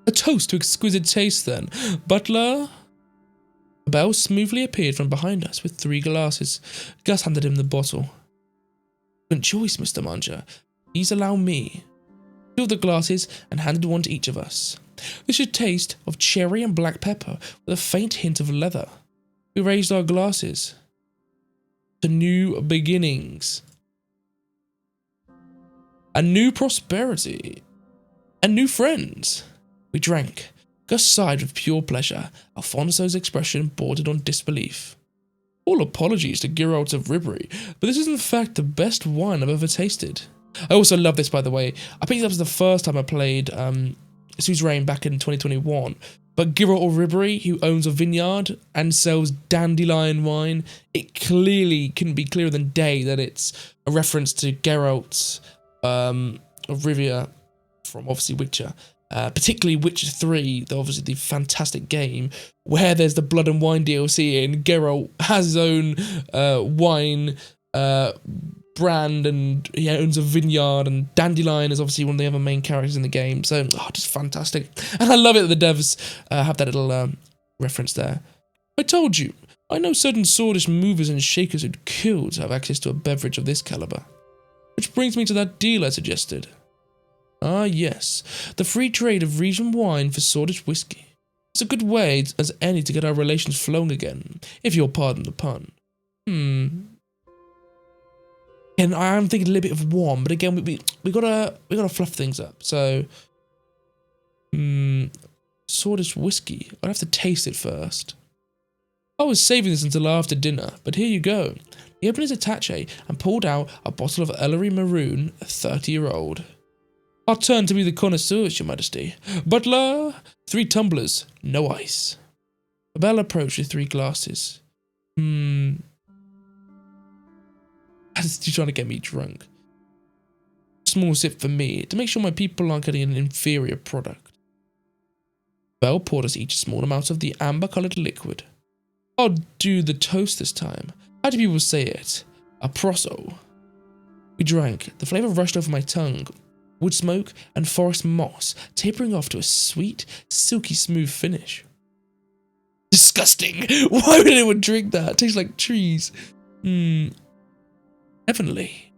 A toast to exquisite taste, then. Butler... A bell smoothly appeared from behind us with 3 glasses. Gus handed him the bottle. Good choice, Mr. Manger. Please allow me. Filled the glasses and handed one to each of us. This should taste of cherry and black pepper with a faint hint of leather. We raised our glasses. To new beginnings. And new prosperity. And new friends. We drank. Gus sighed with pure pleasure. Alphonso's expression bordered on disbelief. All apologies to Geralt of Ribéry, but this is in fact the best wine I've ever tasted. I also love this, by the way. I picked it up as the first time I played Suzerain back in 2021. But Geralt of Ribéry, who owns a vineyard and sells dandelion wine, it clearly couldn't be clearer than day that it's a reference to Geralt of Rivia from obviously Witcher. Particularly Witcher 3, obviously the fantastic game, where there's the Blood and Wine DLC and Geralt has his own wine brand and he owns a vineyard, and Dandelion is obviously one of the other main characters in the game, so just fantastic. And I love it that the devs have that little reference there. I told you, I know certain swordish movers and shakers who'd kill to have access to a beverage of this caliber. Which brings me to that deal I suggested. Ah, yes, the free trade of region wine for sordid whiskey. It's a good way as any to get our relations flowing again, if you'll pardon the pun. And I am thinking a little bit of warm, but again, we gotta fluff things up. So, sordid whiskey. I'd have to taste it first. I was saving this until after dinner, but here you go. He opened his attaché and pulled out a bottle of Ellery Maroon, a 30-year-old. Our turn to be the connoisseurs, your majesty. Butler, 3 tumblers, no ice. Bell approached with 3 glasses. You're trying to get me drunk. Small sip for me, to make sure my people aren't getting an inferior product. Bell poured us each a small amount of the amber-coloured liquid. I'll do the toast this time. How do people say it? A proso. We drank. The flavour rushed over my tongue. Wood smoke and forest moss, tapering off to a sweet, silky smooth finish. Disgusting! Why would anyone drink that? It tastes like trees. Heavenly.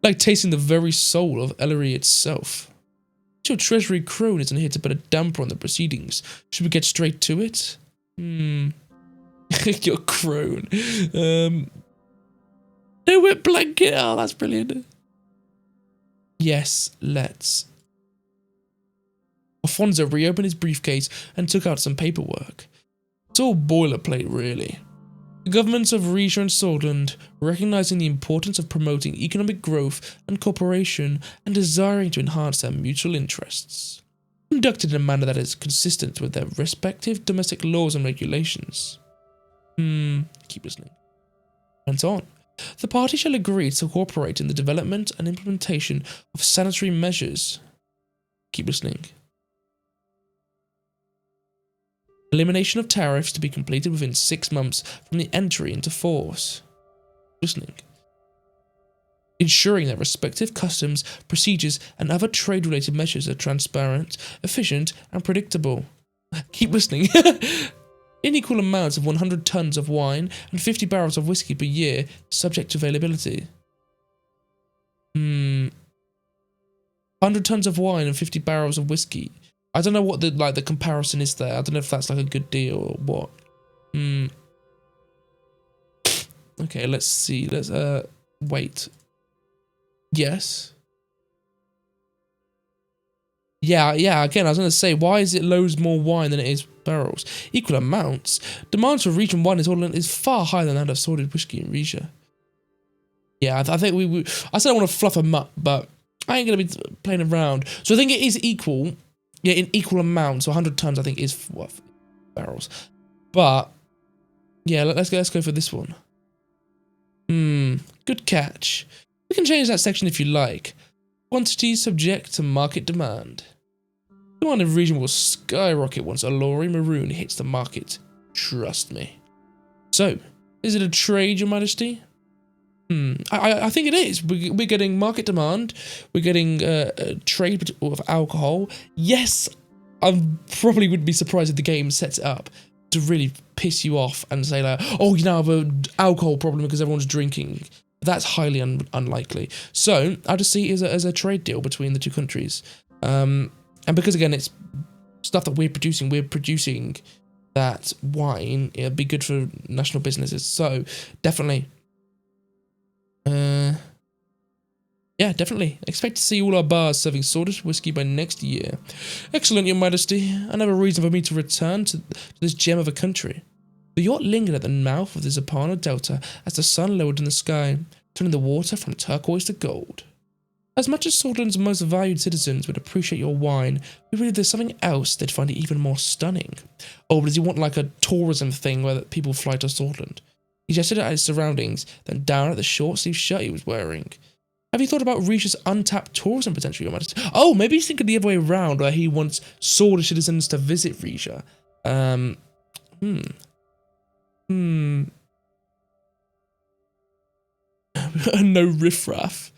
Like tasting the very soul of Ellery itself. Your treasury crone isn't here to put a damper on the proceedings. Should we get straight to it? Your crone. No wet blanket. Oh, that's brilliant. Yes, let's. Alphonso reopened his briefcase and took out some paperwork. It's all boilerplate, really. The governments of Rezia and Sordland, recognizing the importance of promoting economic growth and cooperation and desiring to enhance their mutual interests, conducted in a manner that is consistent with their respective domestic laws and regulations. Keep listening. And so on. The parties shall agree to cooperate in the development and implementation of sanitary measures. Keep listening. Elimination of tariffs to be completed within 6 months from the entry into force. Listening. Ensuring that respective customs, procedures, and other trade-related measures are transparent, efficient, and predictable. Keep listening. In equal amounts of 100 tons of wine and 50 barrels of whiskey per year, subject to availability. 100 tons of wine and 50 barrels of whiskey. I don't know what the comparison is there. I don't know if that's like a good deal or what. Okay, let's see. Let's wait. Yes. Yeah, again, I was going to say, why is it loads more wine than it is barrels? Equal amounts. Demand for region wine is far higher than that of sorted whiskey in Rezia. Yeah, I think I said I want to fluff them up, but I ain't going to be playing around. So I think it is equal. Yeah, in equal amounts. So 100 tons, I think, is what, barrels. But, yeah, let's go for this one. Good catch. We can change that section if you like. Quantities subject to market demand. Demand in region will skyrocket once Allori Maroon hits the market. Trust me. So, is it a trade, Your Majesty? I think it is. We're getting market demand. We're getting trade of alcohol. Yes, I probably would be surprised if the game sets it up to really piss you off and say like, oh, you now have an alcohol problem because everyone's drinking. That's highly unlikely. So I just see it as a trade deal between the two countries. And because again, it's stuff that we're producing that wine. It'd be good for national businesses. So definitely. Yeah, definitely. Expect to see all our bars serving sorted whiskey by next year. Excellent, Your Majesty. Another reason for me to return to this gem of a country. The yacht lingered at the mouth of the Zapana Delta as the sun lowered in the sky, turning the water from turquoise to gold. As much as Sordland's most valued citizens would appreciate your wine, we believe there's something else they'd find it even more stunning. Oh, but does he want like a tourism thing where people fly to Sordland? He gestured at his surroundings, then down at the short-sleeved shirt he was wearing. Have you thought about Rezia's untapped tourism potential, Your Majesty? Oh, maybe he's thinking the other way around, where he wants Sordland citizens to visit Rezia. No riffraff.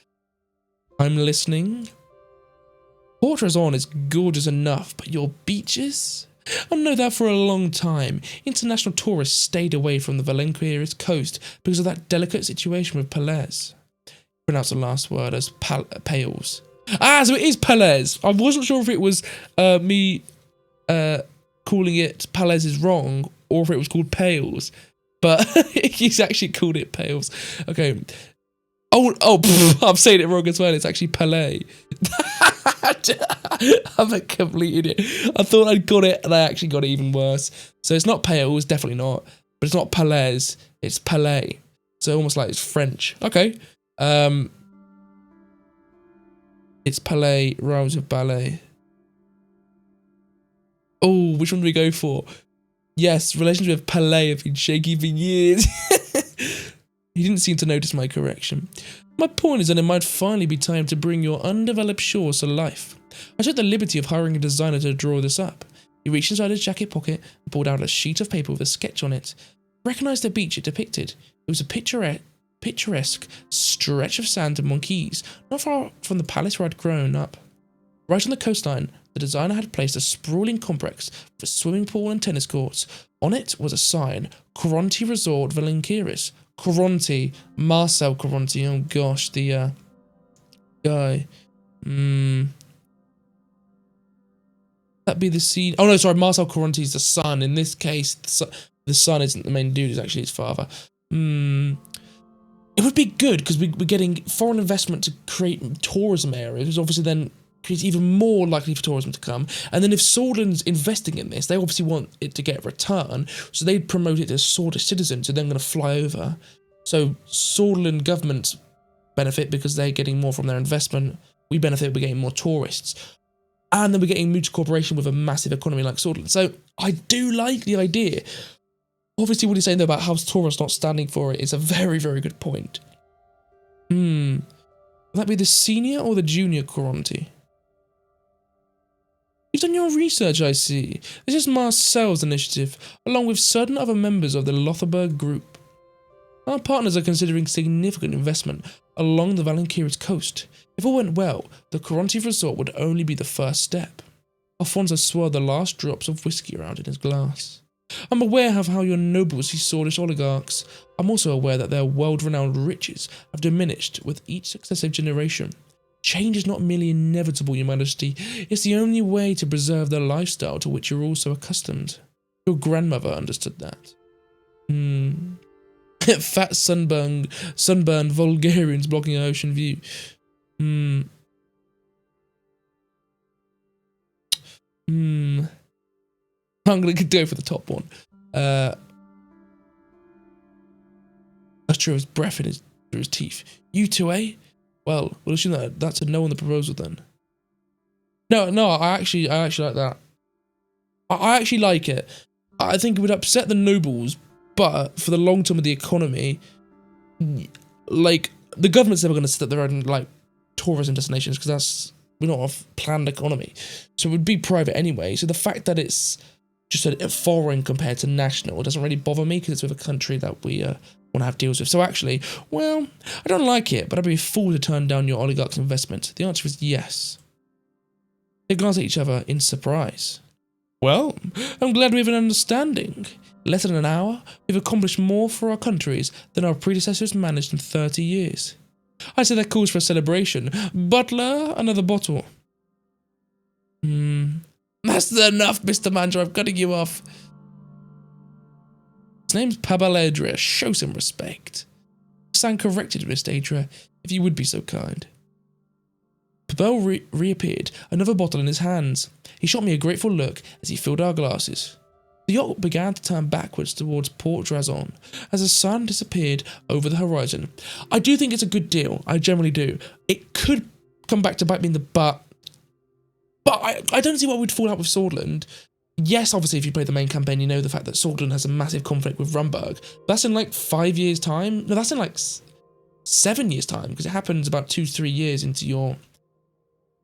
I'm listening. Port Rezon is gorgeous enough, but your beaches? I know that for a long time. International tourists stayed away from the Valenquieres coast because of that delicate situation with Palais. Pronounce the last word as Pales. Ah, so it is Palais. I wasn't sure if it was me calling it Palais is wrong or if it was called Pales. But he's actually called it Pales. Okay. I'm saying it wrong as well. It's actually Palais. I'm a complete idiot. I thought I'd got it, and I actually got it even worse. So it's not Pales, definitely not. But it's not Palais, it's Palais. So almost like it's French. Okay. It's Palais, rhymes with ballet. Oh, which one do we go for? Yes, relations with Palais have been shaky for years. He didn't seem to notice my correction. My point is that it might finally be time to bring your undeveloped shores to life. I took the liberty of hiring a designer to draw this up. He reached inside his jacket pocket and pulled out a sheet of paper with a sketch on it. I recognised the beach it depicted. It was a picturesque stretch of sand and monkeys, not far from the palace where I'd grown up. Right on the coastline, the designer had placed a sprawling complex with a swimming pool and tennis courts. On it was a sign, Coronti Resort Valenquieres. Coronti, Marcel Coronti, oh gosh, the guy. That'd be the scene. Oh no, sorry, Marcel Coronti's the son. In this case, the son isn't the main dude, it's actually his father. It would be good because we're getting foreign investment to create tourism areas. Obviously, then it's even more likely for tourism to come. And then if Sordland's investing in this, they obviously want it to get a return, so they'd promote it as Swordlish citizens, so they're going to fly over. So Sordland governments benefit because they're getting more from their investment. We benefit, we're getting more tourists. And then we're getting mutual cooperation with a massive economy like Sordland. So I do like the idea. Obviously, what he's saying though about House Taurus not standing for it is a very, very good point. Would that be the senior or the junior Coronti? You've done your research, I see. This is Marcel's initiative, along with certain other members of the Lotharberg group. Our partners are considering significant investment along the Valenkiris coast. If all went well, the Coronti resort would only be the first step. Alphonso swirled the last drops of whiskey around in his glass. I'm aware of how your nobles see Swordish oligarchs. I'm also aware that their world-renowned riches have diminished with each successive generation. Change is not merely inevitable, Your Majesty. It's the only way to preserve the lifestyle to which you're all so accustomed. Your grandmother understood that. Fat sunburned Vulgarians blocking an ocean view. I'm going to go for the top one. That's true, his breath in through his teeth. You too, eh? Well, we'll assume that that's a no on the proposal then. No, I actually like that. I actually like it. I think it would upset the nobles, but for the long term of the economy, like, the government's never going to set up their own, like, tourism destinations, because we're not a planned economy. So it would be private anyway. So the fact that it's just a foreign compared to national doesn't really bother me, because it's with a country that we want to have deals with. So actually, well, I don't like it, but I'd be a fool to turn down your oligarch's investment. The answer is yes. They glance at each other in surprise. Well, I'm glad we have an understanding. Less than an hour, we've accomplished more for our countries than our predecessors managed in 30 years. I say that calls for a celebration. Butler, another bottle. That's enough, Mr. Manger. I'm cutting you off. His name's Pabaledra. Show some respect. Stand corrected, Mr. Adria, if you would be so kind. Pabel reappeared, another bottle in his hands. He shot me a grateful look as he filled our glasses. The yacht began to turn backwards towards Port Drazon as the sun disappeared over the horizon. I do think it's a good deal. I generally do. It could come back to bite me in the butt, but I don't see why we'd fall out with Sordland. Yes, obviously, if you play the main campaign, you know the fact that Sordland has a massive conflict with Rumberg. That's in like 5 years' time. No, that's in like 7 years' time, because it happens about 2-3 years into your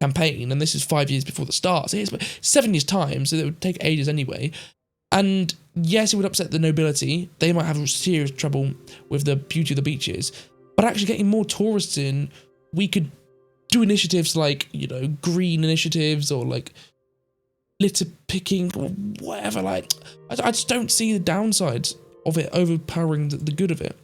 campaign, and this is 5 years before the start. So it's 7 years' time, so it would take ages anyway. And yes, it would upset the nobility. They might have serious trouble with the beauty of the beaches. But actually getting more tourists in, we could do initiatives like, you know, green initiatives or like litter picking or whatever. Like, I just don't see the downsides of it overpowering the good of it.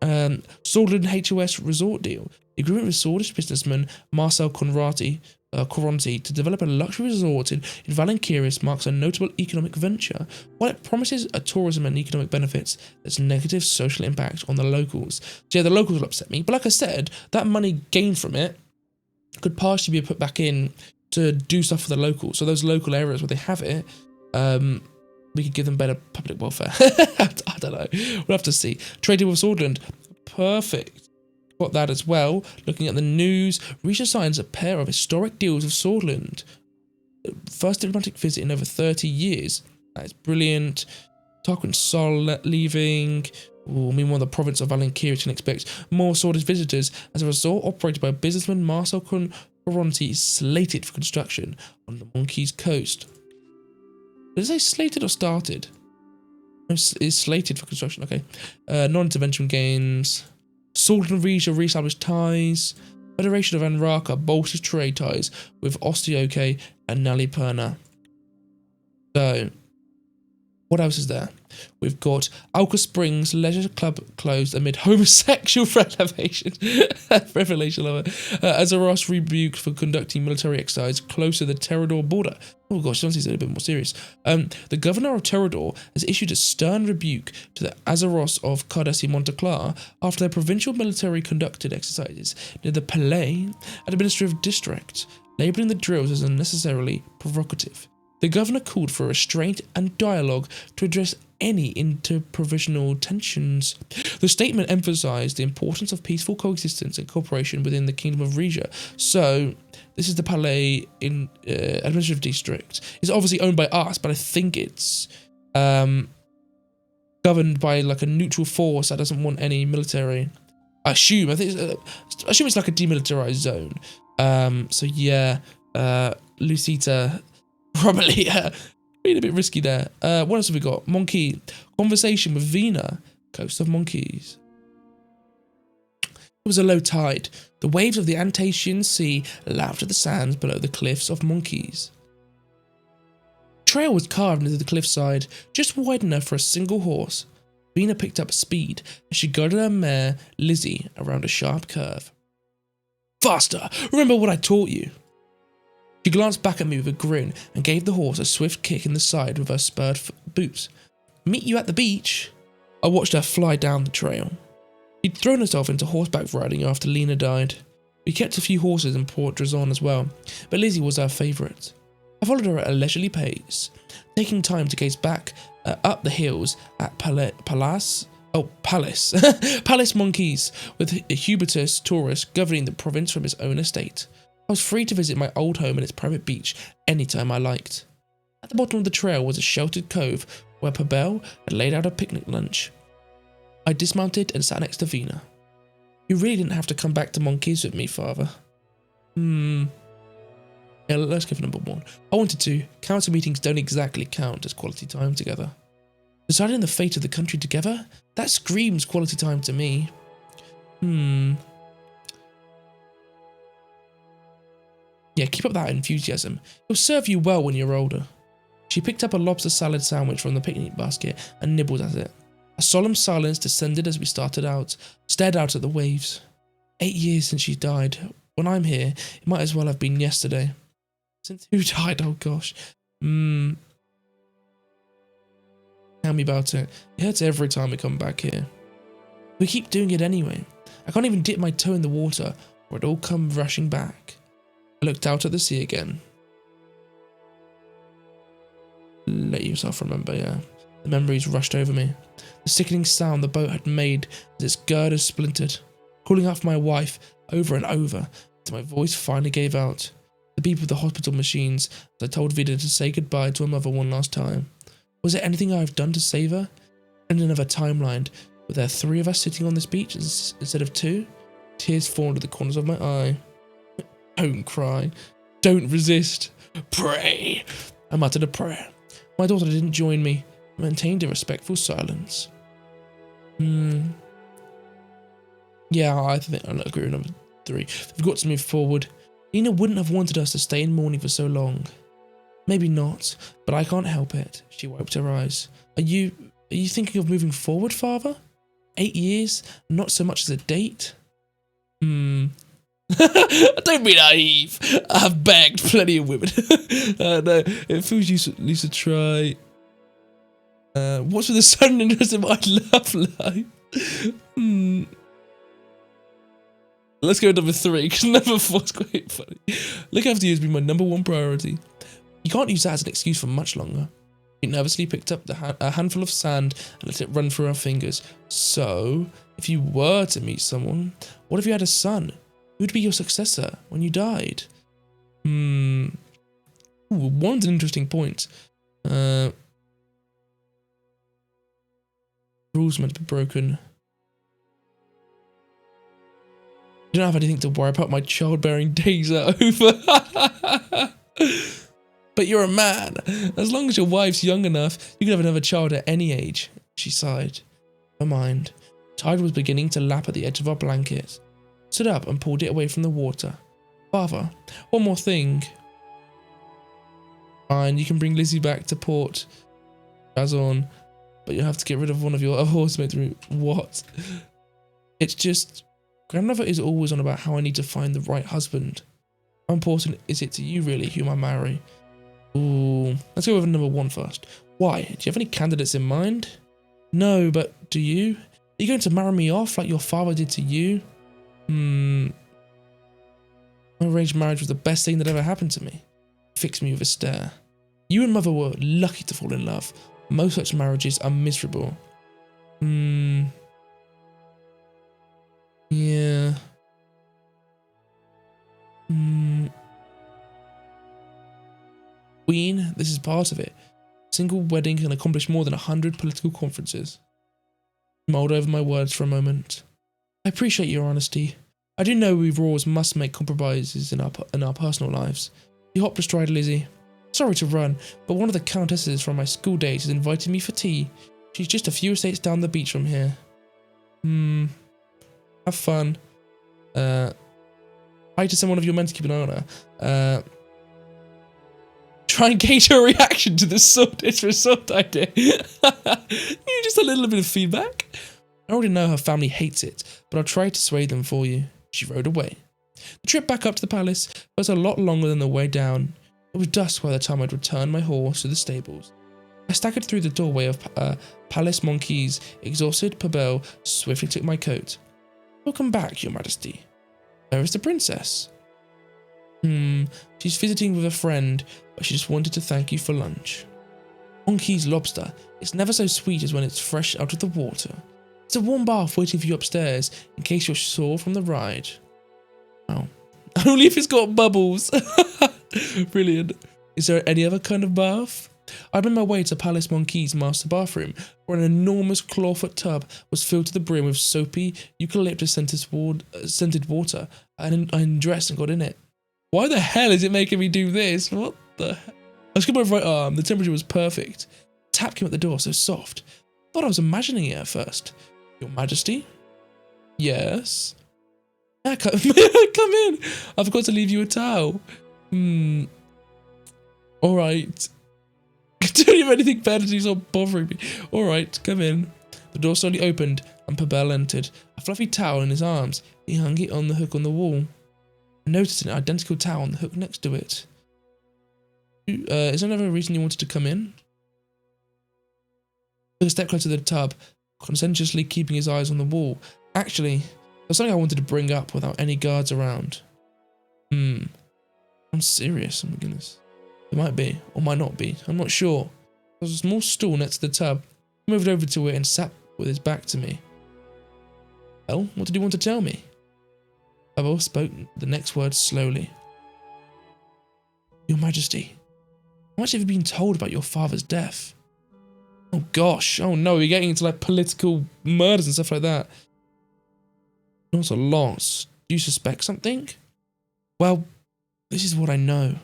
Sordland HOS resort deal. The agreement with Swordish businessman Marcel Coronti to develop a luxury resort in Valenkiris marks a notable economic venture. While it promises a tourism and economic benefits, there's negative social impact on the locals. So yeah, the locals will upset me, but like I said, that money gained from it could partially be put back in to do stuff for the locals. So those local areas where they have it, we could give them better public welfare. I don't know. We'll have to see. Trading with Sordland. Perfect. Got that as well. Looking at the news, Rezia signs a pair of historic deals with Sordland. First diplomatic visit in over 30 years. That is brilliant. Tarquin Sol leaving. Ooh, meanwhile, the province of Valenkiris can expect more Swordish visitors as a resort operated by businessman Marcel Coronti is slated for construction on the Monkeys coast. Did it say slated or started? No, it's slated for construction. Okay. Non-intervention games. Sordland and Rezia re-established ties. Federation of Anraka bolsters trade ties with Ostioke and Naliperna. So, what else is there? We've got Alka Springs Leisure Club closed amid homosexual revelation of it. Azeros rebuked for conducting military exercise close to the Terador border. Oh gosh, this one's a little bit more serious. The governor of Terador has issued a stern rebuke to the Azeros of Cardassi Monteclar after their provincial military conducted exercises near the Palais administrative district. labelling the drills as unnecessarily provocative. The governor called for restraint and dialogue to address any interprovincial tensions. The statement emphasised the importance of peaceful coexistence and cooperation within the Kingdom of Rezia. So, this is the Palais in administrative district. It's obviously owned by us, but I think it's governed by like a neutral force that doesn't want any military. I assume it's like a demilitarized zone. So yeah, Lucita probably being a bit risky there. What else have we got? Monkey conversation with Vina, coast of monkeys. It was a low tide. The waves of the Antatian Sea lapped at the sands below the cliffs of monkeys. The trail was carved into the cliffside, just wide enough for a single horse. Vina picked up speed as she guided her mare, Lizzie, around a sharp curve. Faster! Remember what I taught you! She glanced back at me with a grin and gave the horse a swift kick in the side with her spurred boots. Meet you at the beach? I watched her fly down the trail. She'd thrown herself into horseback riding after Lena died. We kept a few horses in Port Drazon as well, but Lizzie was our favourite. I followed her at a leisurely pace, taking time to gaze back up the hills at Palace monkeys, with Hubertus Taurus governing the province from his own estate. I was free to visit my old home and its private beach anytime I liked. At the bottom of the trail was a sheltered cove where Pabel had laid out a picnic lunch. I dismounted and sat next to Vina. You really didn't have to come back to monkeys with me, father. Yeah, let's go for number 1. I wanted to. Council meetings don't exactly count as quality time together. Deciding the fate of the country together? That screams quality time to me. Yeah, keep up that enthusiasm. It'll serve you well when you're older. She picked up a lobster salad sandwich from the picnic basket and nibbled at it. A solemn silence descended as we stared out at the waves. 8 years since she died. When I'm here, it might as well have been yesterday. Since who died? Oh gosh. Tell me about it. It hurts every time we come back here. We keep doing it anyway. I can't even dip my toe in the water, or it'll all come rushing back. I looked out at the sea again. Let yourself remember, yeah. The memories rushed over me. The sickening sound the boat had made as its girders splintered. Calling out for my wife over and over until my voice finally gave out. The beep of the hospital machines as I told Vida to say goodbye to her mother one last time. Was there anything I have done to save her? And another timeline. Were there 3 of us sitting on this beach instead of 2? Tears formed at the corners of my eye. Don't cry. Don't resist. Pray. I muttered a prayer. My daughter didn't join me. I maintained a respectful silence. Yeah, I think I agree with number 3. We've got to move forward. Nina wouldn't have wanted us to stay in mourning for so long. Maybe not, but I can't help it. She wiped her eyes. Are you thinking of moving forward, father? 8 years? Not so much as a date? Don't be naive. I've bagged plenty of women. No, it feels used to try. What's with the sudden interest in my love life? Let's go with number 3, because number 4 is quite funny. Look after you has been my number 1 priority. You can't use that as an excuse for much longer. She nervously picked up a handful of sand and let it run through her fingers. So, if you were to meet someone, what if you had a son? Who would be your successor when you died? Ooh, one's an interesting point. Rules meant to be broken. You don't have anything to worry about. My childbearing days are over. But you're a man. As long as your wife's young enough, you can have another child at any age. She sighed. Never mind. Tide was beginning to lap at the edge of our blanket. Stood up and pulled it away from the water. Father, one more thing. Fine, you can bring Lizzie back to Port Drazon, but you'll have to get rid of one of your other horsemates. What? It's just, grandmother is always on about how I need to find the right husband. How important is it to you, really, whom I marry? Ooh, let's go with number 1 first. Why? Do you have any candidates in mind? No, but do you? Are you going to marry me off like your father did to you? My arranged marriage was the best thing that ever happened to me. He fixed me with a stare. You and Mother were lucky to fall in love. Most such marriages are miserable. Yeah. Queen, this is part of it. A single wedding can accomplish more than 100 political conferences. I mulled over my words for a moment. I appreciate your honesty. I do know we Raws must make compromises in our personal lives. He hopped astride Lizzie. Sorry to run, but one of the countesses from my school days has invited me for tea. She's just a few estates down the beach from here. Have fun. Hi to someone of your men to keep an eye on her. Try and gauge her reaction to the resort idea. Just a little bit of feedback. I already know her family hates it, but I'll try to sway them for you. She rode away. The trip back up to the palace was a lot longer than the way down. It was dusk by the time I'd returned my horse to the stables. I staggered through the doorway of Palace Monkeys. Exhausted, Pabel swiftly took my coat. Welcome back, Your Majesty. Where is the princess? She's visiting with a friend, but she just wanted to thank you for lunch. Monkey's lobster. It's never so sweet as when it's fresh out of the water. It's a warm bath waiting for you upstairs in case you're sore from the ride. Oh, only if it's got bubbles. Brilliant. Is there any other kind of bath? I made my way to Palace Monkey's master bathroom, where an enormous clawfoot tub was filled to the brim with soapy, eucalyptus-scented water, and I undressed and got in it. Why the hell is it making me do this? What the hell? I scrubbed my right arm. The temperature was perfect. Tap came at the door, so soft. Thought I was imagining it at first. Your Majesty? Yes? Come in. I forgot to leave you a towel. Alright. Don't have anything better to do, stop bothering me. Alright, come in. The door slowly opened and Pabel entered, a fluffy towel in his arms. He hung it on the hook on the wall. I noticed an identical towel on the hook next to it. Is there another reason you wanted to come in? Took a step closer to the tub, conscientiously keeping his eyes on the wall. Actually, there's something I wanted to bring up without any guards around. I'm serious, oh my goodness. It might be, or might not be, I'm not sure. There was a small stool next to the tub. He moved over to it and sat with his back to me. Well, what did you want to tell me? Pabel spoke the next words slowly. Your Majesty, how much have you been told about your father's death? Oh gosh, oh no, we're getting into like political murders and stuff like that. Not a lot. Do you suspect something? Well, this is what I know.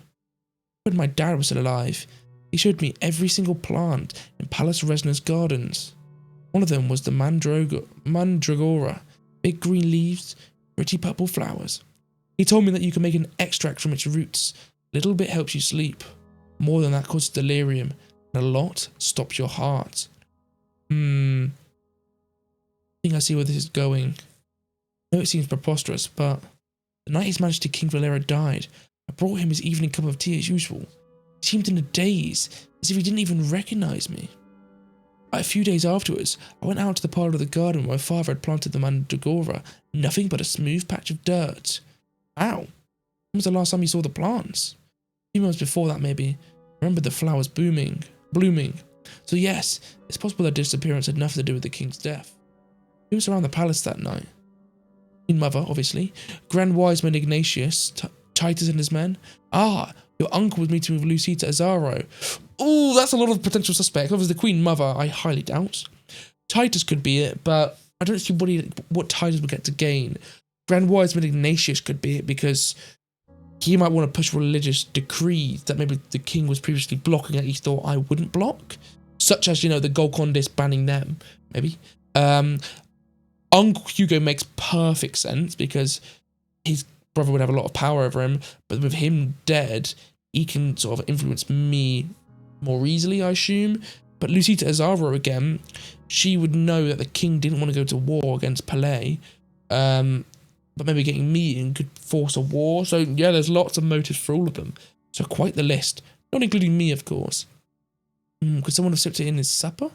When my dad was still alive, he showed me every single plant in Palace Resna's gardens. One of them was the mandragora, big green leaves, pretty purple flowers. He told me that you can make an extract from its roots. A little bit helps you sleep. More than that causes delirium. And a lot stops your heart. I think I see where this is going. I know it seems preposterous, but the night His Majesty King Valera died, I brought him his evening cup of tea as usual. He seemed in a daze, as if he didn't even recognise me. A few days afterwards, I went out to the part of the garden where my father had planted the mandragora, nothing but a smooth patch of dirt. Wow, when was the last time you saw the plants? A few months before that, maybe. I remember the flowers blooming. So yes, it's possible their disappearance had nothing to do with the king's death. Who was around the palace that night? Queen Mother, obviously. Grand Wiseman Ignatius, Titus and his men. Ah, your uncle was meeting with Lucita Azaro. Oh, that's a lot of potential suspects. Obviously, the Queen Mother, I highly doubt. Titus could be it, but I don't see what Titus would get to gain. Grand Wiseman Ignatius could be it because he might want to push religious decrees that maybe the king was previously blocking that he thought I wouldn't block. Such as, the Golcondes banning them, maybe. Uncle Hugo makes perfect sense because his brother would have a lot of power over him, but with him dead, he can sort of influence me more easily, I assume. But Lucita Azaro, again, she would know that the king didn't want to go to war against Palais, but maybe getting me in could force a war. So yeah, there's lots of motives for all of them. So quite the list. Not including me, of course. Could someone have slipped it in his supper?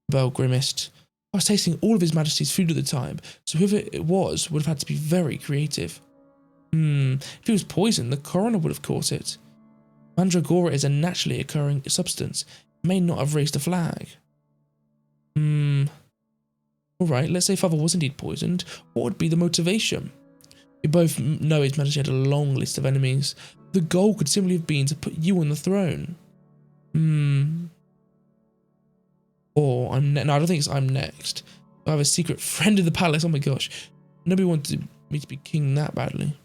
Bell grimaced. I was tasting all of His Majesty's food at the time, so whoever it was would have had to be very creative. If it was poison, the coroner would have caught it. Mandragora is a naturally occurring substance. It may not have raised a flag. Alright, let's say Father was indeed poisoned. What would be the motivation? We both know His Majesty had a long list of enemies. The goal could simply have been to put you on the throne. Or no, I don't think it's I'm next. I have a secret friend in the palace. Oh my gosh. Nobody wanted me to be king that badly.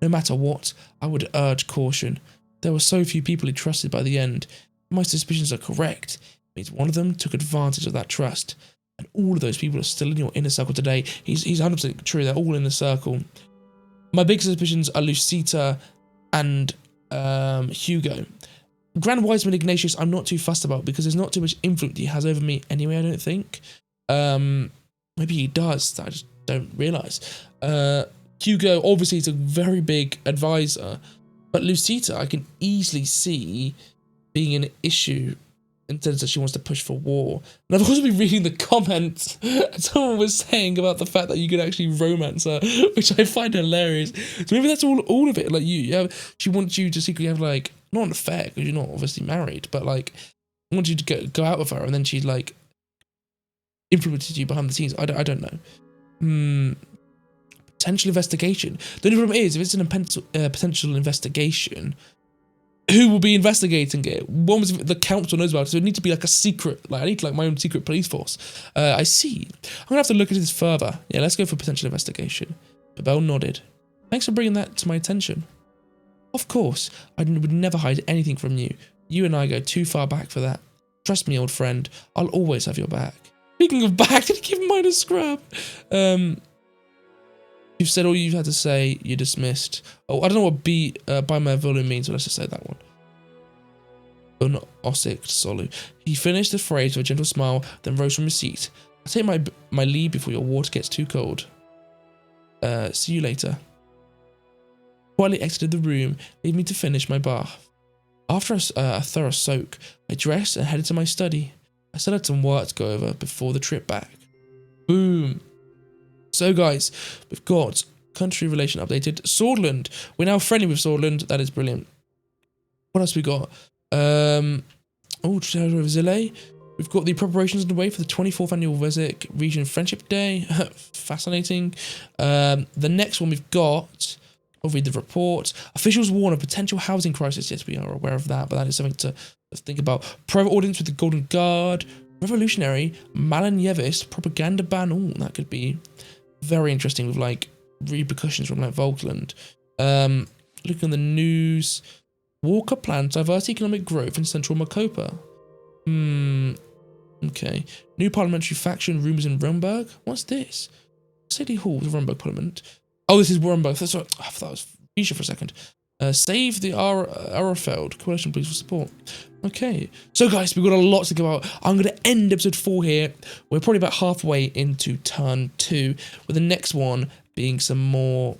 No matter what, I would urge caution. There were so few people he trusted by the end. If my suspicions are correct, it means one of them took advantage of that trust. And all of those people are still in your inner circle today. He's 100% true. They're all in the circle. My big suspicions are Lucita and Hugo. Grand Wiseman Ignatius, I'm not too fussed about because there's not too much influence he has over me anyway, I don't think. Maybe he does, I just don't realise. Hugo, obviously, is a very big advisor, but Lucita, I can easily see being an issue in terms that she wants to push for war. And I've also been reading the comments, and someone was saying about the fact that you could actually romance her, which I find hilarious. So maybe that's all of it. Like she wants you to secretly have like, not an affair because you're not obviously married, but like wants you to go out with her, and then she like influences you behind the scenes. I don't know. Potential investigation. The only problem is if it's a potential investigation, who will be investigating it? One was the council knows about it, so it needs to be like a secret. Like I need like my own secret police force. I see. I'm gonna have to look into this further. Yeah, let's go for potential investigation. Babel nodded. Thanks for bringing that to my attention. Of course, I would never hide anything from you. You and I go too far back for that. Trust me, old friend. I'll always have your back. Speaking of back, did he give mine a scrub? You've said all you've had to say. You're dismissed. Oh, I don't know what by my volume means, so let's just say that one. Unosic Solu. He finished the phrase with a gentle smile, then rose from his seat. I'll take my leave before your water gets too cold. See you later. Quietly exited the room, leaving me to finish my bath. After a thorough soak, I dressed and headed to my study. I still had some work to go over before the trip back. Boom. So guys, we've got country relation updated. Sordland. We're now friendly with Sordland. That is brilliant. What else we got? Rezia. We've got the preparations underway for the 24th annual Rezia Region Friendship Day. Fascinating. The next one we've got, I'll read the report. Officials warn of potential housing crisis. Yes, we are aware of that, but that is something to think about. Private audience with the Golden Guard. Revolutionary Malanyevis propaganda ban. Oh, that could be very interesting with like repercussions from like Volkland. Looking at the news. Walker plans diverse economic growth in central Merkopa. Okay. New parliamentary faction rumors in Romberg. What's this? City Hall, the Romberg Parliament. Oh, this is Romberg. That's right. I thought that was Risha for a second. Save the Arafeld. Coalition please for support. Okay. So guys, we've got a lot to go out. I'm going to end episode 4 here. We're probably about halfway into turn 2, with the next one being some more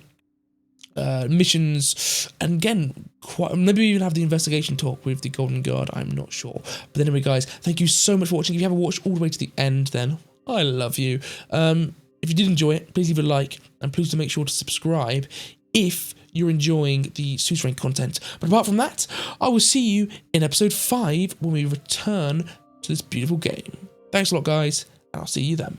missions, and again, maybe even have the investigation talk with the Golden Guard. I'm not sure, but anyway guys, thank you so much for watching. If you haven't watched all the way to the end, then I love you. If you did enjoy it, please leave a like, and please do make sure to subscribe if you're enjoying the Suzerain content. But apart from that, I will see you in episode 5 when we return to this beautiful game. Thanks a lot guys, and I'll see you then.